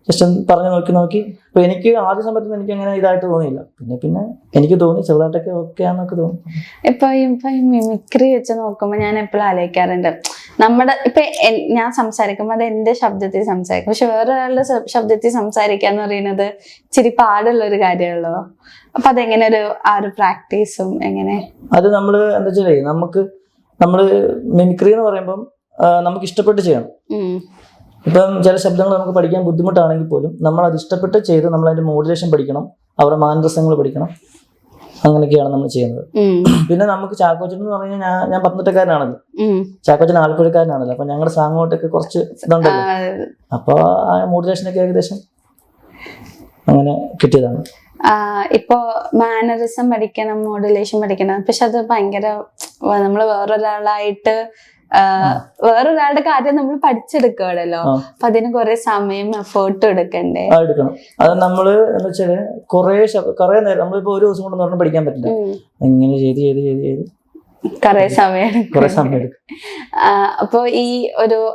ജസ്റ്റ് പറഞ്ഞു നോക്കി അപ്പൊ എനിക്ക് ആദ്യ സമയത്ത് എനിക്ക് അങ്ങനെ ഇതായിട്ട് തോന്നിയില്ല. പിന്നെ എനിക്ക് തോന്നി ചെറുതായിട്ടൊക്കെ ഓക്കെയാന്നൊക്കെ തോന്നി. ഇപ്പൊ മിമിക്രി വെച്ച് നോക്കുമ്പോ ഞാൻ എപ്പോഴും ആലോചിക്കാറുണ്ട്, നമ്മുടെ ഇപ്പൊ ഞാൻ സംസാരിക്കുമ്പോ അത് എന്റെ ശബ്ദത്തിൽ സംസാരിക്കും, പക്ഷെ വേറൊരാളുടെ ശബ്ദത്തിൽ സംസാരിക്കാന്ന് പറയുന്നത് ഇച്ചിരി പാടുള്ള ഒരു കാര്യമുള്ളൂ. അപ്പൊ അതെങ്ങനെ ആ ഒരു പ്രാക്ടീസും എങ്ങനെ? അത് നമ്മള് എന്താ വെച്ചാൽ നമ്മള് മിമിക്രി എന്ന് പറയുമ്പം നമുക്ക് ഇഷ്ടപ്പെട്ട് ചെയ്യണം. ഇപ്പം ചില ശബ്ദങ്ങൾ നമുക്ക് പഠിക്കാൻ ബുദ്ധിമുട്ടാണെങ്കിൽ പോലും നമ്മൾ അത് ഇഷ്ടപ്പെട്ട് ചെയ്ത് നമ്മൾ അതിന്റെ മോഡുലേഷൻ പഠിക്കണം, അവരുടെ മാനരസങ്ങൾ പഠിക്കണം, അങ്ങനെയൊക്കെയാണ് നമ്മൾ ചെയ്യുന്നത്. പിന്നെ നമുക്ക് ചാക്കോച്ചൻ എന്ന് പറഞ്ഞാൽ ഞാൻ പത്തനംതിട്ടക്കാരനാണല്ലോ, ചാക്കോച്ചൻ ആലപ്പുഴക്കാരനാണല്ലോ, അപ്പൊ ഞങ്ങളുടെ സ്ലാങ്ങോട്ടൊക്കെ കുറച്ച് ഇതുണ്ടല്ലോ, അപ്പൊ ആ മോഡുലേഷനൊക്കെ ഏകദേശം അങ്ങനെ കിട്ടിയതാണ്. ഇപ്പോ മാനറിസം പഠിക്കണം, മോഡുലേഷൻ പഠിക്കണം, പക്ഷെ അത് ഭയങ്കര നമ്മള് വേറൊരാളുടെ കാര്യം നമ്മൾ പഠിച്ചെടുക്കുകയാണല്ലോ, അപ്പൊ അതിന് കുറെ സമയം എഫേർട്ട് എടുക്കണ്ടേ? എടുക്കണം. അത് നമ്മള് എന്താ വെച്ചാല് കുറെ നേരം നമ്മളിപ്പോ ഒരു ദിവസം കൊണ്ട് പറഞ്ഞ് പഠിക്കാൻ പറ്റില്ല, ഇങ്ങനെ ചെയ്ത് കുറെ സമയം എടുക്കും. അപ്പൊ ഈ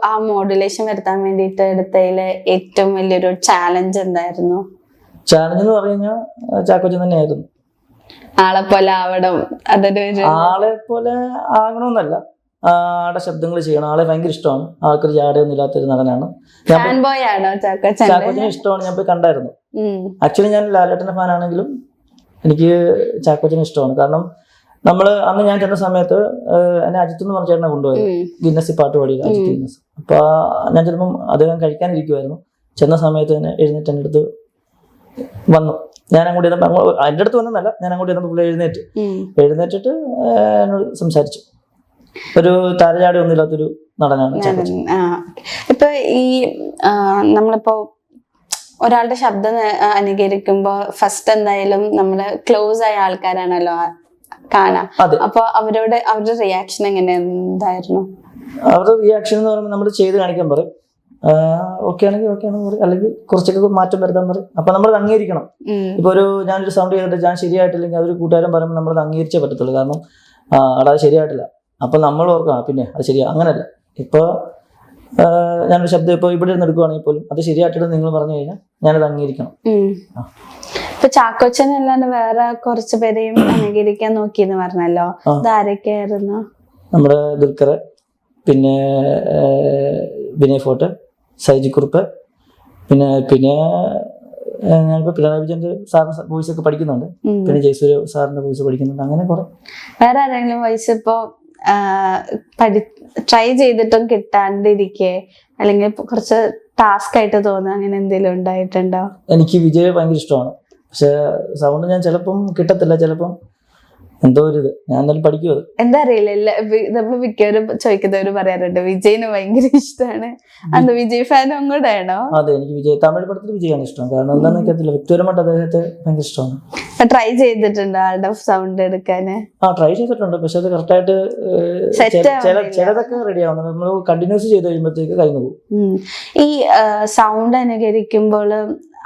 ആ മോഡുലേഷൻ വരുത്താൻ വേണ്ടിട്ട് എടുത്തതില് ഏറ്റവും വലിയൊരു ചാലഞ്ച് എന്തായിരുന്നു? ചാലഞ്ച് എന്ന് പറഞ്ഞു കഴിഞ്ഞാൽ ചാക്കോച്ചൻ തന്നെയായിരുന്നു. ആളെ പോലെ ആവണം, ആളെ പോലെ ആകണമെന്നല്ല, ആടെ ശബ്ദങ്ങൾ ചെയ്യണം. ആളെ ഭയങ്കര ഇഷ്ടമാണ്, ആൾക്കൊരു ജാടയൊന്നും ഇല്ലാത്തൊരു നടനാണ്. ചാക്കോച്ചനെ ഇഷ്ടമാണ്, ഞാൻ പോയി കണ്ടായിരുന്നു. ആക്ച്വലി ഞാൻ ലാലേട്ടന്റെ ഫാൻ ആണെങ്കിലും എനിക്ക് ചാക്കോച്ചനെ ഇഷ്ടമാണ്. കാരണം അന്ന് ഞാൻ ചെന്ന സമയത്ത് എന്നെ അജിത്ത് എന്ന് പറഞ്ഞ ചേട്ടനെ കൊണ്ടുപോയത്, ഗിന്നസ് പാട്ട് പാടിയത് അജിത്ത് ഗിന്നസ്. അപ്പൊ ഞാൻ ചിലപ്പം അദ്ദേഹം കഴിക്കാനിരിക്കുമായിരുന്നു. ചെന്ന സമയത്ത് തന്നെ എഴുന്നേറ്റ് എൻ്റെ അടുത്ത് വന്നു. ഞാൻ അങ്ങോട്ട് ചെന്നപ്പോൾ എൻ്റെ അടുത്ത് വന്നതല്ല, ഞാൻ അങ്ങോട്ട് ചെന്നപ്പോൾ പുള്ളി എഴുന്നേറ്റിട്ട് എന്നോട് സംസാരിച്ചു. ഒരു താരജാടി ഒന്നുമില്ലാത്തൊരു നടനാണ്. ഇപ്പൊ ഈ നമ്മളിപ്പോ ഒരാളുടെ ശബ്ദം അനുകരിക്കുമ്പോ ഫസ്റ്റ് എന്തായാലും നമ്മള് ക്ലോസ് ആയ ആൾക്കാരാണല്ലോ കാണാം. അപ്പൊ അവരുടെ റിയാക്ഷൻ എന്തായിരുന്നു? അവരുടെ റിയാക്ഷൻ എന്ന് പറയുമ്പോൾ നമ്മൾ ചെയ്ത് കാണിക്കാൻ പറയും, ഓക്കെ ആണെങ്കിൽ ഓക്കെ ആണെന്ന് പറയും, അല്ലെങ്കിൽ കുറച്ചൊക്കെ മാറ്റം വരുത്താൻ പറയും. അപ്പൊ നമ്മൾ അംഗീകരിക്കണം. ഇപ്പൊ ഞാനൊരു സൗണ്ട് ചെയ്തിട്ട് ഞാൻ ശരിയായിട്ടില്ലെങ്കിൽ അതൊരു കൂട്ടുകാരൻ പറയുമ്പോൾ നമ്മളത് അംഗീകരിച്ചേ പറ്റത്തുള്ളൂ. കാരണം അത് ശരിയായിട്ടില്ല. അപ്പൊ നമ്മൾ ഓർക്കാം പിന്നെ അത് ശരിയാ, അങ്ങനല്ല. ഇപ്പൊ ഞാനൊരു ശബ്ദം ഇപ്പൊ ഇവിടെ നിന്ന് എടുക്കുവാണെങ്കിൽ പോലും അത് ശരിയായിട്ടിട്ട് നിങ്ങൾ പറഞ്ഞു കഴിഞ്ഞാൽ ഞാനത് അംഗീകരിക്കണം. ഇപ്പൊ ചാക്കോച്ചൻ അല്ലാണ്ട് വേറെ കുറച്ച് പേരെയും അനുകരിക്കാൻ നോക്കിയെന്ന് പറഞ്ഞല്ലോ, ആരൊക്കെയായിരുന്നു? നമ്മുടെ ദുൽഖർ, പിന്നെ വിനയ് ഫോർട്ട്, സൈജി കുറുപ്പ്, പിന്നെ ഞാനിപ്പോ പിണറായി വിജയന്റെ സാറിന്റെ വോയിസ് ഒക്കെ പഠിക്കുന്നുണ്ട്, പിന്നെ ജയസൂര്യ സാറിന്റെ വോയിസ് പഠിക്കുന്നുണ്ട്. അങ്ങനെ കുറെ. വേറെ ആരെങ്കിലും വോയിസ് ഇപ്പോ ട്രൈ ചെയ്തിട്ടും കിട്ടാണ്ടിരിക്കെ, അല്ലെങ്കിൽ കുറച്ച് ടാസ്ക് ആയിട്ട് തോന്നുക, അങ്ങനെ എന്തെങ്കിലും ഉണ്ടായിട്ടുണ്ടോ? എനിക്ക് വിജയ് ഭയങ്കര ഇഷ്ടമാണ്. പക്ഷെ സൗണ്ട് ഞാൻ ചിലപ്പം കിട്ടത്തില്ല, ചിലപ്പം എന്തോ ഒരു ഞാൻ എന്തായാലും പഠിക്കും. അത് എന്താ അറിയില്ല, നമ്മൾ മിക്കവരും ചോദിക്കുന്നവര് പറയാറുണ്ട് വിജയിന് ഭയങ്കര ഇഷ്ടമാണ്. അന്ന് വിജയ് ഫാനും കൂടെ ആണോ? അതെ, എനിക്ക് വിജയ് തമിഴ് പടത്തിൽ വിജയാണ് ഇഷ്ടം. കാരണം എന്താന്ന് എനിക്കറിയില്ല, വ്യക്തിപരമായിട്ട് അദ്ദേഹത്തെ ഭയങ്കര ഇഷ്ടമാണ്. ട്രൈ ചെയ്തിട്ടുണ്ട് ആളുടെ സൗണ്ട് എടുക്കാന്? ട്രൈ ചെയ്തിട്ടുണ്ട്, പക്ഷെ അത് കറക്റ്റായിട്ട് ചിലതൊക്കെ റെഡി ആവുന്നത് നമ്മൾ കണ്ടിന്യൂസ് ചെയ്ത് കഴിയുമ്പോഴത്തേക്ക് കഴിഞ്ഞു പോകും. ഈ സൗണ്ട് അനുകരിക്കുമ്പോൾ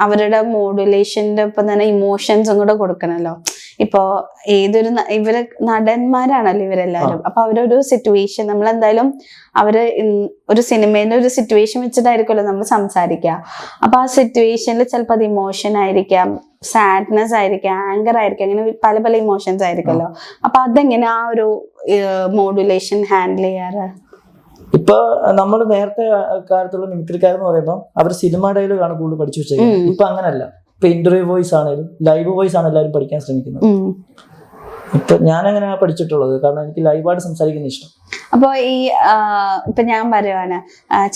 അവരുടെ മോഡുലേഷന്റെ ഒപ്പം തന്നെ ഇമോഷൻസും കൂടെ കൊടുക്കണല്ലോ. ഇപ്പോ ഇവര് നടന്മാരാണല്ലോ ഇവരെല്ലാരും. അപ്പൊ അവരൊരു സിറ്റുവേഷൻ, നമ്മളെന്തായാലും ഒരു സിനിമയിലെ ഒരു സിറ്റുവേഷൻ വെച്ചിട്ടായിരിക്കുമല്ലോ നമ്മൾ സംസാരിക്കുക. അപ്പൊ ആ സിറ്റുവേഷനിൽ ചിലപ്പോൾ അത് ഇമോഷൻ ആയിരിക്കാം, സാഡ്നെസ് ആയിരിക്കാം, ആങ്കർ ആയിരിക്കാം, അങ്ങനെ പല പല ഇമോഷൻസ് ആയിരിക്കുമല്ലോ. അപ്പൊ അതെങ്ങനെ ആ ഒരു മോഡുലേഷൻ ഹാൻഡിൽ ചെയ്യാറ്? ഇപ്പൊ നമ്മൾ നേരത്തെ കാലത്തുള്ള മിമിക്രിക്കാരെന്ന് പറയുമ്പോൾ അവർ സിനിമ ഡയലോഗാണ് കൂടുതൽ പഠിച്ചു വെച്ചേക്കുന്നത്. ഇപ്പൊ അങ്ങനല്ല. ഇപ്പൊ ഇന്റർവ്യൂ വോയിസ് ആണെങ്കിലും ലൈവ് വോയിസ് ആണ് എല്ലാവരും പഠിക്കാൻ ശ്രമിക്കുന്നത്. ഇപ്പൊ ഞാനങ്ങനെ പഠിച്ചിട്ടുള്ളത്, കാരണം എനിക്ക് ലൈവായിട്ട് സംസാരിക്കുന്ന ഇഷ്ടം. അപ്പൊ ഇപ്പൊ ഞാൻ പറയുവാണ്,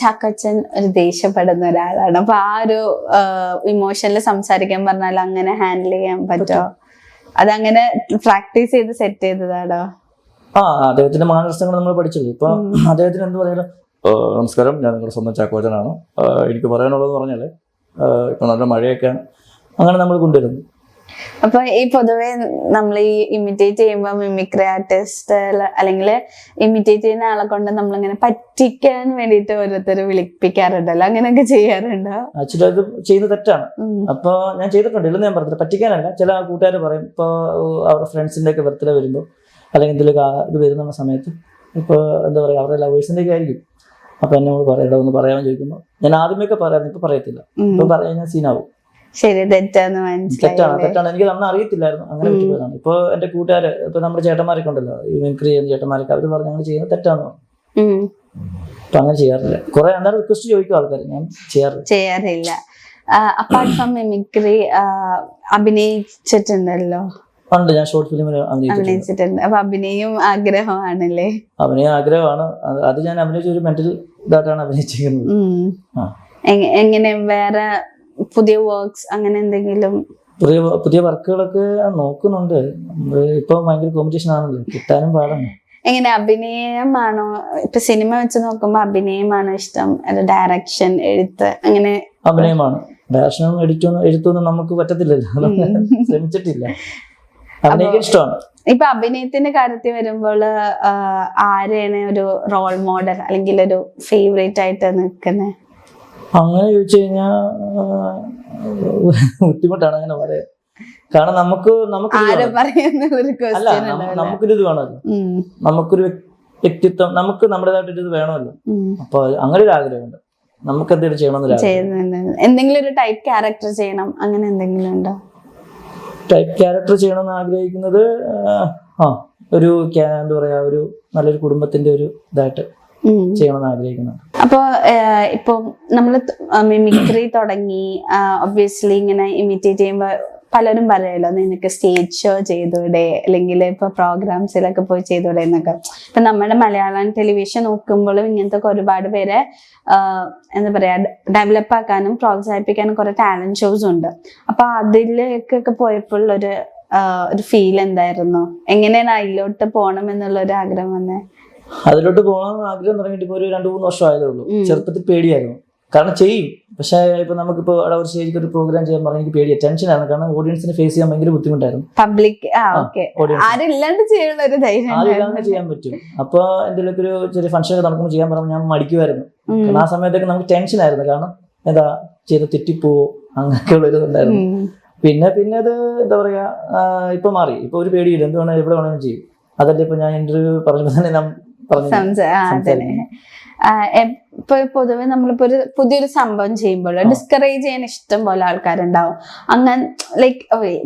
ചാക്കോച്ചൻ ഒരു ദേഷ്യപ്പെടുന്ന ഒരാളാണ്. അപ്പൊ ആ ഒരു ഇമോഷനിൽ സംസാരിക്കാൻ പറഞ്ഞാൽ അങ്ങനെ ഹാൻഡിൽ ചെയ്യാൻ പറ്റുമോ? അതങ്ങനെ പ്രാക്ടീസ് ചെയ്ത് സെറ്റ് ചെയ്തതാണോ? അദ്ദേഹത്തിന്റെ മാനസികങ്ങൾ നമ്മൾ പഠിച്ചത്. ഇപ്പൊ അദ്ദേഹത്തിന് എന്ത് പറയാ, നമസ്കാരം, ഞാൻ നിങ്ങളുടെ സ്വന്തം ചാക്കോച്ചനാണ്. എനിക്ക് പറയാനുള്ളത് പറഞ്ഞാല് ഇപ്പൊ നല്ല മഴയൊക്കെയാണ്, അങ്ങനെ നമ്മൾ കൊണ്ടുവരുന്നു. അപ്പൊ ഈ പൊതുവെ നമ്മൾ ഈ ഇമിറ്റേറ്റ് ചെയ്യുമ്പോൾ മിമിക്രി ആർട്ടിസ്റ്റ് അല്ലെങ്കിൽ ഇമിറ്റേറ്റ് ചെയ്യുന്ന ആളെ കൊണ്ട് നമ്മളിങ്ങനെ പറ്റിക്കാൻ വേണ്ടിയിട്ട് ഓരോരുത്തർ വിളിപ്പിക്കാറുണ്ടല്ലോ, അങ്ങനെയൊക്കെ ചെയ്യാറുണ്ടോ? ആക്ച്വലി അത് ചെയ്യുന്നത് തെറ്റാണ്. അപ്പൊ ഞാൻ ചെയ്തിട്ടുണ്ട്, ഇല്ലെന്ന് ഞാൻ പറഞ്ഞില്ല, പറ്റിക്കാനല്ല. ചില കൂട്ടുകാർ പറയും, ഇപ്പൊ അവരുടെ ഫ്രണ്ട്സിന്റെ ഒക്കെ ബർത്ത്ഡേ വരുമ്പോൾ അല്ലെങ്കിൽ എന്തെങ്കിലും ഇത് വരുന്ന സമയത്ത്, ഇപ്പോൾ എന്താ പറയുക, അവരുടെ ലവേഴ്സിന്റെ ഒക്കെ ആയിരിക്കും. അപ്പൊ എന്നോട് പറയണ്ട ഒന്ന് പറയാൻ ചോദിക്കുമ്പോൾ ഞാൻ ആദ്യമൊക്കെ പറയാറുണ്ട്, ഇപ്പൊ പറയത്തില്ല. ഇപ്പൊ പറയാൻ സീനാവും. ശരി, തെറ്റാണ്. എനിക്ക് അന്ന് അറിയത്തില്ലായിരുന്നു, അങ്ങനെ പറ്റിപ്പോയതാണ്. ഇപ്പൊ എന്റെ കൂട്ടുകാര്, ഇപ്പൊ നമ്മുടെ ചേട്ടന്മാരൊക്കെ ഉണ്ടല്ലോ, ഈ മിമിക്രി ചെയ്യുന്ന ചേട്ടന്മാരൊക്കെ, അവര് പറഞ്ഞ് അങ്ങനെ ചെയ്യുന്നത് തെറ്റാന്ന് പറഞ്ഞു. അപ്പൊ അങ്ങനെ ചെയ്യാറില്ല. കുറെ എന്തായാലും റിക്വസ്റ്റ് ചോദിക്കും ആൾക്കാർ, ഞാൻ ചെയ്യാറില്ല. അപ്പാർട്ട് ഫ്രം മിമിക്രി അഭിനയിച്ചിട്ടുണ്ടല്ലോ, ഉണ്ട്, ഞാൻ ഷോർട്ട് ഫിലിമിൽ അഭിനയിച്ചിട്ടുണ്ട്. അപ്പൊ അഭിനയം ആഗ്രഹമാണല്ലേ? അഭിനയം ആഗ്രഹമാണ്. അത് ഞാൻ അഭിനയിച്ച ഒരു മെന്റൽ ഇതായിട്ടാണ് അഭിനയിച്ചിരിക്കുന്നത്. എങ്ങനെ വേറെ പുതിയ വർക്ക്സ് അങ്ങനെ എന്തെങ്കിലും? പുതിയ വർക്കുകളൊക്കെ നോക്കുന്നുണ്ട്. ഇപ്പൊ ഭയങ്കര കോമ്പറ്റീഷൻ ആണല്ലോ, കിട്ടാനും പാടാണ്. എങ്ങനെ അഭിനയമാണോ ഇപ്പൊ സിനിമ വെച്ച് നോക്കുമ്പോ അഭിനയമാണോ ഇഷ്ടം, ഡയറക്ഷൻ, എഴുത്ത്, അങ്ങനെ? അഭിനയമാണ്. ഡയറക്ഷനും എഴുത്തൊന്നും നമുക്ക് പറ്റത്തില്ലല്ലോ, ശ്രമിച്ചിട്ടില്ല. അഭിനയിക്കാൻ ഇഷ്ടമാണ്. ഇപ്പൊ അഭിനയത്തിന്റെ കാര്യത്തിൽ വരുമ്പോൾ ആരെയാണ് ഒരു റോൾ മോഡൽ അല്ലെങ്കിൽ ഒരു ഫേവറേറ്റ് ആയിട്ട് നിൽക്കുന്നത്? അങ്ങനെ ചോദിച്ചു കഴിഞ്ഞാൽ ബുദ്ധിമുട്ടാണ് അങ്ങനെ പറയാൻ. കാരണം നമുക്കൊരു ഇത് വേണമല്ലോ, നമുക്കൊരു വ്യക്തിത്വം, നമുക്ക് നമ്മുടേതായിട്ടൊരു ഇത് വേണമല്ലോ. അപ്പൊ അങ്ങനെ ഒരു ആഗ്രഹമുണ്ട്, നമുക്ക് എന്തെങ്കിലും ചെയ്യണമെന്ന്. എന്തെങ്കിലും ഒരു ടൈപ്പ് ക്യാരക്ടർ ചെയ്യണം, അങ്ങനെ എന്തെങ്കിലും ഉണ്ടോ? ടൈപ്പ് ക്യാരക്ടർ ചെയ്യണമെന്ന് ആഗ്രഹിക്കുന്നത് ഒരു എന്താ പറയാ, ഒരു നല്ലൊരു കുടുംബത്തിന്റെ ഒരു ഇതായിട്ട് ചെയ്യണമെന്ന് ആഗ്രഹിക്കുന്നുണ്ട്. അപ്പൊ ഇപ്പൊ നമ്മള് മിമിക്രി തുടങ്ങി, ഒബ്വിയസ്ലി ഇങ്ങനെ ഇമിറ്റേറ്റ് ചെയ്യുമ്പോ പലരും പറയുമല്ലോ നിനക്ക് സ്റ്റേജ് ഷോ ചെയ്തൂടെ, അല്ലെങ്കിൽ ഇപ്പൊ പ്രോഗ്രാംസിലൊക്കെ പോയി ചെയ്തൂടെ എന്നൊക്കെ. ഇപ്പൊ നമ്മുടെ മലയാളം ടെലിവിഷൻ നോക്കുമ്പോഴും ഇങ്ങനത്തെ ഒരുപാട് പേരെ എന്താ പറയാ ഡെവലപ്പ് ആക്കാനും പ്രോത്സാഹിപ്പിക്കാനും കുറെ ടാലന്റ് ഷോസ് ഉണ്ട്. അപ്പൊ അതിലേക്കൊക്കെ പോയപ്പോൾ ഒരു ഫീൽ എന്തായിരുന്നു? എങ്ങനെയാണ് അതിലോട്ട് പോകണം എന്നുള്ള ഒരു ആഗ്രഹം വന്നേ? അതിലോട്ട് പോകണമെന്ന് ആഗ്രഹം തുടങ്ങിയിട്ട് ഇപ്പൊ ഒരു 2-3 വർഷം ആയതേ ഉള്ളൂ. ചെറുപ്പത്തിൽ പേടിയായിരുന്നു, കാരണം ചെയ്യും. പക്ഷെ ഇപ്പൊ നമുക്കിപ്പോ അവിടെ ഒരു സ്റ്റേജിൽ ഒരു പ്രോഗ്രാം ചെയ്യാൻ പറഞ്ഞാൽ എനിക്ക് പേടിയാണ്, ടെൻഷനായിരുന്നു. കാരണം ഓഡിയൻസിനെ ഫേസ് ചെയ്യാൻ ഭയങ്കര ബുദ്ധിമുട്ടായിരുന്നു. പബ്ലിക് ആരില്ലാണ്ട് ചെയ്യാൻ പറ്റും. അപ്പൊ എന്തെങ്കിലുമൊക്കെ ഒരു ചെറിയ ഫംഗ്ഷനൊക്കെ നടക്കുമ്പോൾ ചെയ്യാൻ പറയുമ്പോൾ ഞാൻ മടിക്കുമായിരുന്നു. കാരണം ആ സമയത്തൊക്കെ നമുക്ക് ടെൻഷനായിരുന്നു, കാരണം എന്താ ചെയ്ത് തെറ്റിപ്പോവോ അങ്ങനെയൊക്കെ ഉള്ളൊരു ഉണ്ടായിരുന്നു. പിന്നെ അത് എന്താ പറയാ, ഇപ്പൊ മാറി. ഇപ്പൊ ഒരു പേടിയില്ല, എന്ത് വേണേലും എവിടെ വേണമെങ്കിലും ചെയ്യും. അതല്ലേ ഇപ്പൊ ഞാൻ ഇന്റർവ്യൂ പറഞ്ഞപ്പോ തന്നെ ഞാൻ ഇപ്പൊ പൊതുവെ നമ്മളിപ്പോ ഒരു പുതിയൊരു സംഭവം ചെയ്യുമ്പോൾ ഡിസ്കറേജ് ചെയ്യാൻ ഇഷ്ടം പോലെ ആൾക്കാരുണ്ടാവും. അങ്ങനെ ലൈക്ക്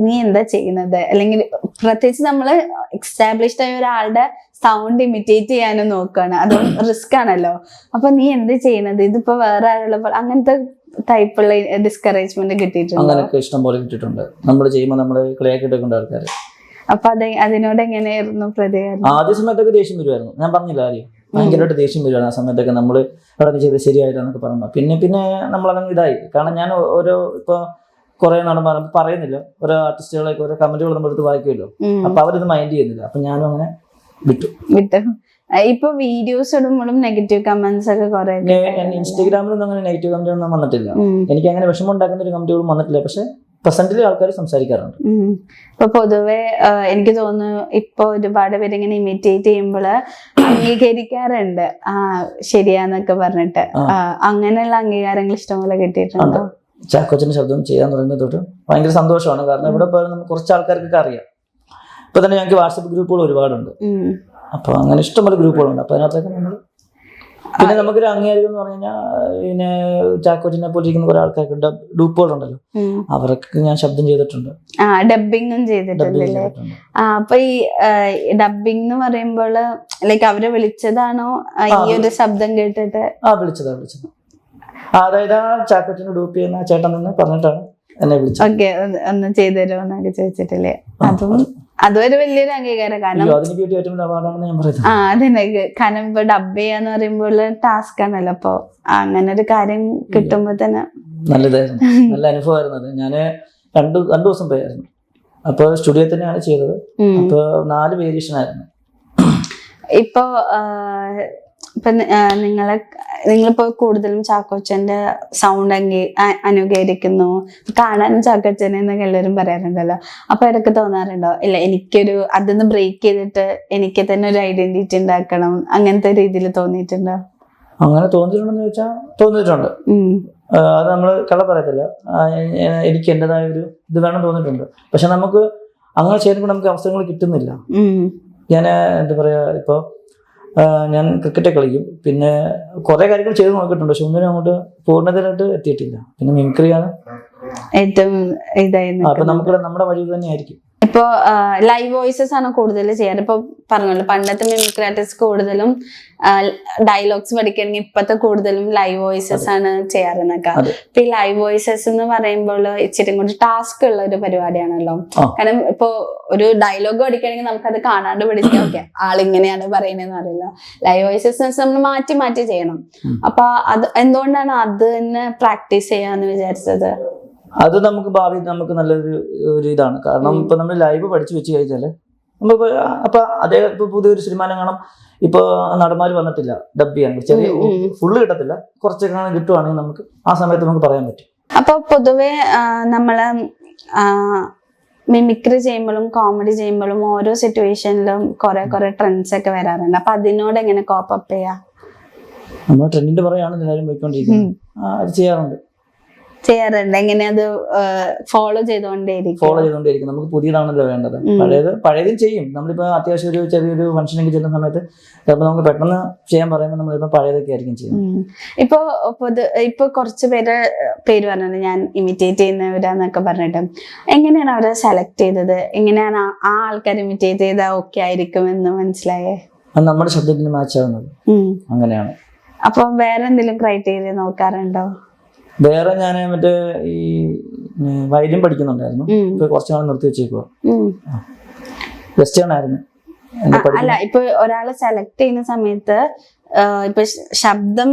നീ എന്താ ചെയ്യുന്നത്, അല്ലെങ്കിൽ പ്രത്യേകിച്ച് നമ്മള് എക്സ്റ്റാബ്ലിഷ്ഡ് ആയ ഒരാളുടെ സൗണ്ട് ഇമിറ്റേറ്റ് ചെയ്യാനും നോക്കുകയാണ്, അത് റിസ്ക് ആണല്ലോ. അപ്പൊ നീ എന്ത് ചെയ്യുന്നത്, ഇതിപ്പോ വേറെ ആളുള്ളപ്പോൾ അങ്ങനത്തെ ടൈപ്പുള്ള ഡിസ്കറേജ്മെന്റ് കിട്ടിയിട്ടുണ്ട്? അങ്ങനെയൊക്കെ ഇഷ്ടം പോലെ കിട്ടിയിട്ടുണ്ട്. നമ്മൾ ചെയ്യുമ്പോൾ നമ്മള് ക്ലിയാക്കിട്ടൊക്കെ ആൾക്കാർ. അപ്പൊ അതിനോട് എങ്ങനെയായിരുന്നു പ്രതികരണം? ആദ്യ സമയത്തൊക്കെ ദേഷ്യം വരുമായിരുന്നു, ഞാൻ പറഞ്ഞില്ല ആരെയും, ഭയങ്കരമായിട്ട് ദേഷ്യം വരുവാണ്. ആ സമയത്തൊക്കെ നമ്മള് അവിടെ ചെയ്ത് ശരിയായില്ലെന്നൊക്കെ പറഞ്ഞു. പിന്നെ നമ്മളങ്ങനെ ഇതായി. കാരണം ഞാൻ ഇപ്പൊ കുറെ നടന്മാർ പറയുന്നില്ല, ഓരോ ആർട്ടിസ്റ്റുകളൊക്കെ ഓരോ കമന്റുകൾ നമ്മളെടുത്ത് വായിക്കുമല്ലോ, അപ്പൊ അവരിത് മൈൻഡ് ചെയ്യുന്നില്ല. അപ്പൊ ഞാനും അങ്ങനെ വിട്ടു. ഇപ്പൊ വീഡിയോസ് ഇടുമ്പോഴും നെഗറ്റീവ് കമന്റ്സ് ഒക്കെ കുറെ. ഇൻസ്റ്റാഗ്രാമിലൊന്നും അങ്ങനെ നെഗറ്റീവ് കമന്റ് ഒന്നും വന്നിട്ടില്ല. എനിക്ക് അങ്ങനെ വിഷമം ഉണ്ടാക്കുന്ന ഒരു കമന്റുകളും വന്നിട്ടില്ല. പക്ഷെ പ്രസന്റിൽ ആൾക്കാർ സംസാരിക്കാറുണ്ട്. ഇപ്പൊ പൊതുവെ എനിക്ക് തോന്നുന്നു ഇപ്പൊ ഒരുപാട് പേര് ഇങ്ങനെ ഇമിറ്റേറ്റ് ചെയ്യുമ്പോൾ അംഗീകരിക്കാറുണ്ട്, ശരിയാന്നൊക്കെ പറഞ്ഞിട്ട്. അങ്ങനെയുള്ള അംഗീകാരങ്ങൾ ഇഷ്ടംപോലെ കിട്ടിയിട്ടുണ്ട്. ചാക്കോച്ചന്റെ ശബ്ദം ചെയ്യാൻ തുടങ്ങിയ തൊട്ട് ഭയങ്കര സന്തോഷമാണ്. കാരണം ഇവിടെ നമുക്ക് കുറച്ച് ആൾക്കാർക്കൊക്കെ അറിയാം. ഇപ്പൊ തന്നെ ഞങ്ങൾക്ക് വാട്സപ്പ് ഗ്രൂപ്പുകൾ ഒരുപാടുണ്ട്. അപ്പൊ അങ്ങനെ ഇഷ്ടംപോലെ ഗ്രൂപ്പുകളുണ്ട്. അപ്പൊ അതിനകത്തൊക്കെ നമ്മൾ പിന്നെ നമുക്കൊരു അംഗീകാരം എന്ന് പറഞ്ഞു കഴിഞ്ഞാൽ പിന്നെ ചാക്കോച്ചിനെ പോലെ ഇരിക്കുന്ന കുറെ ആൾക്കാർക്ക് ഡൂപ്പുകളുണ്ടല്ലോ, അവർക്ക് ഞാൻ ശബ്ദം ചെയ്തിട്ടുണ്ട്. ഡബിങ്ങും ചെയ്തിട്ടുണ്ടല്ലേ? അപ്പൊ ഈ ഡബിങ് എന്ന് പറയുമ്പോൾ ലൈക്ക് അവരെ വിളിച്ചതാണോ ഈ ഒരു ശബ്ദം കേട്ടിട്ട്? വിളിച്ചതാ. അതായത് ആ ചാക്കോച്ചിനെ ഡൂപ്പ് ചെയ്യുന്ന ചേട്ടൻ തന്നെ പറഞ്ഞിട്ടാണ് എന്നെ വിളിച്ചത്. ഓക്കെ, ഒന്ന് ചെയ്തു തരുമോ എന്നൊക്കെ ചോദിച്ചിട്ടില്ലേ? അതൊരു വലിയൊരു അംഗീകാരം. കാരണം അതന്നെ, കാരണം ഇപ്പൊ ഡബ് ചെയ്യാന്ന് പറയുമ്പോൾ ടാസ്ക് ആണല്ലോ. അപ്പൊ അങ്ങനെ ഒരു കാര്യം കിട്ടുമ്പോ തന്നെ നല്ലതായിരുന്നു, നല്ല അനുഭവമായിരുന്നു അത്. ഞാന് രണ്ടു ദിവസം പോയായിരുന്നു. അപ്പൊ സ്റ്റുഡിയോ തന്നെയാണ് ചെയ്തത്. അപ്പൊ 4 വേരിയേഷൻ ആയിരുന്നു. ഇപ്പൊ നിങ്ങളിപ്പോ കൂടുതലും ചാക്കോച്ചന്റെ സൗണ്ട് അനുകരിക്കുന്നു, കാണാനും ചാക്കോച്ചനെ എന്നൊക്കെ എല്ലാവരും പറയാറുണ്ടല്ലോ. അപ്പൊ ഇടയ്ക്ക് തോന്നാറുണ്ടോ ഇല്ല എനിക്കൊരു അതൊന്ന് ബ്രേക്ക് ചെയ്തിട്ട് എനിക്ക് തന്നെ ഒരു ഐഡന്റിറ്റി ഉണ്ടാക്കണം, അങ്ങനത്തെ രീതിയിൽ തോന്നിയിട്ടുണ്ടോ? അങ്ങനെ തോന്നിയിട്ടുണ്ടെന്ന് ചോദിച്ചാൽ തോന്നിയിട്ടുണ്ട്. അത് നമ്മള് കള്ള പറയത്തില്ല, എനിക്ക് എന്റേതായ ഒരു ഇത് വേണം തോന്നിയിട്ടുണ്ട്. പക്ഷെ നമുക്ക് അങ്ങനെ ചെയ്യുമ്പോൾ നമുക്ക് അവസരങ്ങൾ കിട്ടുന്നില്ല. ഞാൻ എന്താ പറയാ, ഇപ്പൊ ഞാൻ ക്രിക്കറ്റ് കളിക്കും, പിന്നെ കുറെ കാര്യങ്ങൾ ചെയ്ത് നോക്കിയിട്ടുണ്ട്. പക്ഷെ ഒന്നിനും അങ്ങോട്ട് പൂർണ്ണതയിലായിട്ട് എത്തിയിട്ടില്ല. പിന്നെ മിമിക്രിയാണ് ഏറ്റവും ഇതായിരുന്നു. അപ്പൊ നമുക്ക് നമ്മുടെ വഴി തന്നെ ആയിരിക്കും. ഇപ്പോ ലൈവ് വോയിസസ് ആണ് കൂടുതൽ ചെയ്യാറ്. ഇപ്പൊ പറഞ്ഞല്ലോ പണ്ടത്തെ മിമിക്രി ആർട്ടിസ്റ്റ് കൂടുതലും ഡയലോഗ്സ് പഠിക്കണമെങ്കിൽ ഇപ്പത്തെ കൂടുതലും ലൈവ് വോയിസസ് ആണ് ചെയ്യാറെന്നൊക്കെ. ഇപ്പൊ ഈ ലൈവ് വോയിസസ് എന്ന് പറയുമ്പോൾ ഇച്ചിരി കൂടി ടാസ്ക് ഉള്ള ഒരു പരിപാടിയാണല്ലോ. കാരണം ഇപ്പൊ ഒരു ഡയലോഗ് പഠിക്കണമെങ്കിൽ നമുക്കത് കാണാണ്ട് പഠിക്കാം. ഓക്കെ, ആളിങ്ങനെയാണ് പറയുന്നതെന്ന് അറിയില്ല. ലൈവ് വോയിസസ് നമ്മൾ മാറ്റി മാറ്റി ചെയ്യണം. അപ്പൊ അത് എന്തുകൊണ്ടാണ് അത് തന്നെ പ്രാക്ടീസ് ചെയ്യാന്ന് വിചാരിച്ചത്? അത് നമുക്ക് ഭാവി നമുക്ക് നല്ലൊരു ഇതാണ്. കാരണം ഇപ്പൊ നമ്മൾ ലൈവ് പഠിച്ചു വെച്ച് കഴിഞ്ഞാല് നമുക്ക് അപ്പൊ അതേ ഇപ്പൊ പുതിയൊരു സിനിമാനം കാണാം. ഇപ്പൊ നടന്മാർ വന്നിട്ടില്ല ഡബ് ചെയ്യാൻ, ചെറിയ ഫുള്ള് കിട്ടത്തില്ല, കുറച്ചൊക്കെ കിട്ടുവാണെങ്കിൽ നമുക്ക് ആ സമയത്ത് നമുക്ക് പറയാൻ പറ്റും. അപ്പൊ പൊതുവെ നമ്മള് മിമിക്രി ചെയ്യുമ്പോഴും കോമഡി ചെയ്യുമ്പോഴും ഓരോ സിറ്റുവേഷനിലും കുറെ ട്രെൻഡ്സ് ഒക്കെ വരാറുണ്ട്. അപ്പൊ അതിനോട് എങ്ങനെ കോപ്പ് അപ്പ് ചെയ്യാ? നമ്മൾ ട്രെൻഡിന്റെ പറയാണ് എല്ലാവരും പോയിക്കൊണ്ടിരിക്കുന്നത്. അത് ചെയ്യാറുണ്ട്. എങ്ങനെ അത് ഫോളോ ചെയ്തോണ്ടേയിരിക്കും. നമുക്ക് പുതിയതാണല്ലോ വേണ്ടത്. പഴയതും ചെയ്യും. നമ്മളിപ്പോ അത്യാവശ്യം ഒരു ചെറിയൊരു ഫംഗ്ഷനൊക്കെ ചെല്ലുന്ന സമയത്ത് ചിലപ്പോൾ നമുക്ക് പെട്ടെന്ന് ചെയ്യാൻ പറയുമ്പോൾ നമ്മളിപ്പോ പഴയതൊക്കെ ആയിരിക്കും ചെയ്യും. ഇപ്പൊ കുറച്ച് പേര് പറഞ്ഞത് ഞാൻ ഇമിറ്റേറ്റ് ചെയ്യുന്നവരാന്നൊക്കെ പറഞ്ഞിട്ട് എങ്ങനെയാണ് അവരെ സെലക്ട് ചെയ്തത്? എങ്ങനെയാണ് ആ ആൾക്കാർ ഇമിറ്റേറ്റ് ചെയ്താൽ ഓക്കെ ആയിരിക്കും എന്ന് മനസ്സിലായേ? അത് നമ്മുടെ ശബ്ദത്തിന് മാച്ച് ആവുന്നത് അങ്ങനെയാണ്. അപ്പൊ വേറെ എന്തെങ്കിലും ക്രൈറ്റീരിയ നോക്കാറുണ്ടോ? വേറെ ഞാൻ മറ്റേ ഈ വയലിൻ പഠിക്കുന്നുണ്ടായിരുന്നു. ഇപ്പൊ കുറച്ചു നാൾ നിർത്തി വെച്ചേക്കുവാ. വെസ്റ്റേൺ ആയിരുന്നു. അല്ല, ഇപ്പൊ ഒരാളെ സെലക്ട് ചെയ്യുന്ന സമയത്ത് ഇപ്പൊ ശബ്ദം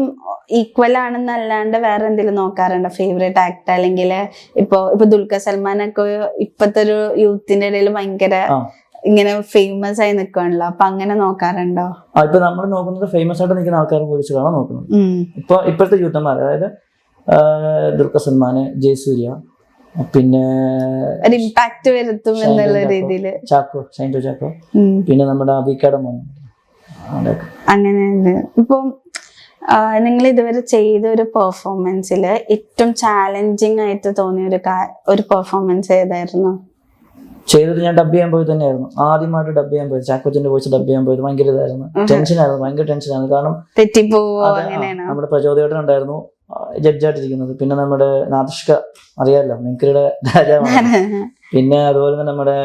ഈക്വൽ ആണെന്നല്ലാണ്ട് വേറെ എന്തെങ്കിലും നോക്കാറുണ്ടോ? ഫേവറേറ്റ് ആക്ടർ അല്ലെങ്കിൽ ഇപ്പൊ ദുൽഖർ സൽമാനൊക്കെ ഇപ്പത്തെ ഒരു യൂത്തിന്റെ ഇടയിൽ ഭയങ്കര ഇങ്ങനെ ഫേമസ് ആയി നിൽക്കുകയാണല്ലോ. അപ്പൊ അങ്ങനെ നോക്കാറുണ്ടോ? ഇപ്പൊ നമ്മൾ നോക്കുന്നത് ഫേമസ് ആയിട്ട് നിൽക്കുന്ന ആൾക്കാരെ കുറിച്ചാണ് നോക്കുന്നത്. ഇപ്പോഴത്തെ യൂത്തന്മാർ, അതായത് ദുൽഖർ സൽമാന്, ജയസൂര്യ, പിന്നെ ഇമ്പാക്ട് വരുത്തും എന്നുള്ള രീതിയില് ഷൈൻടോ ചാക്കോ, പിന്നെ നമ്മുടെ അബിക്കയുടെ മോൻ, അങ്ങനെയുണ്ട്. ഇപ്പൊ നിങ്ങൾ ഇതുവരെ ചെയ്ത ഒരു പെർഫോമൻസില് ഏറ്റവും ചാലഞ്ചിങ് ആയിട്ട് തോന്നിയ ഒരു പെർഫോമൻസ് ഏതായിരുന്നു? ചെയ്തത് ഞാൻ ഡബ് ചെയ്യാൻ പോയി തന്നെയായിരുന്നു. ആദ്യമായിട്ട് ഡബ് ചെയ്യാൻ പോയത് ചാക്കോച്ചന്റെ വോയിസ് ഡബ് ചെയ്യാൻ പോയത് ഭയങ്കര ഇതായിരുന്നു. ഭയങ്കര ടെൻഷനായിരുന്നു. കാരണം നമ്മുടെ പ്രചോദയേട്ടൻ ഉണ്ടായിരുന്നു ജഡ്ജായിട്ടിരിക്കുന്നത്. പിന്നെ നമ്മുടെ നാദിഷ്ക അറിയാമല്ലോ, മിമിക്രിയുടെ രാജാവാണ്. പിന്നെ അതുപോലെ തന്നെ നമ്മുടെ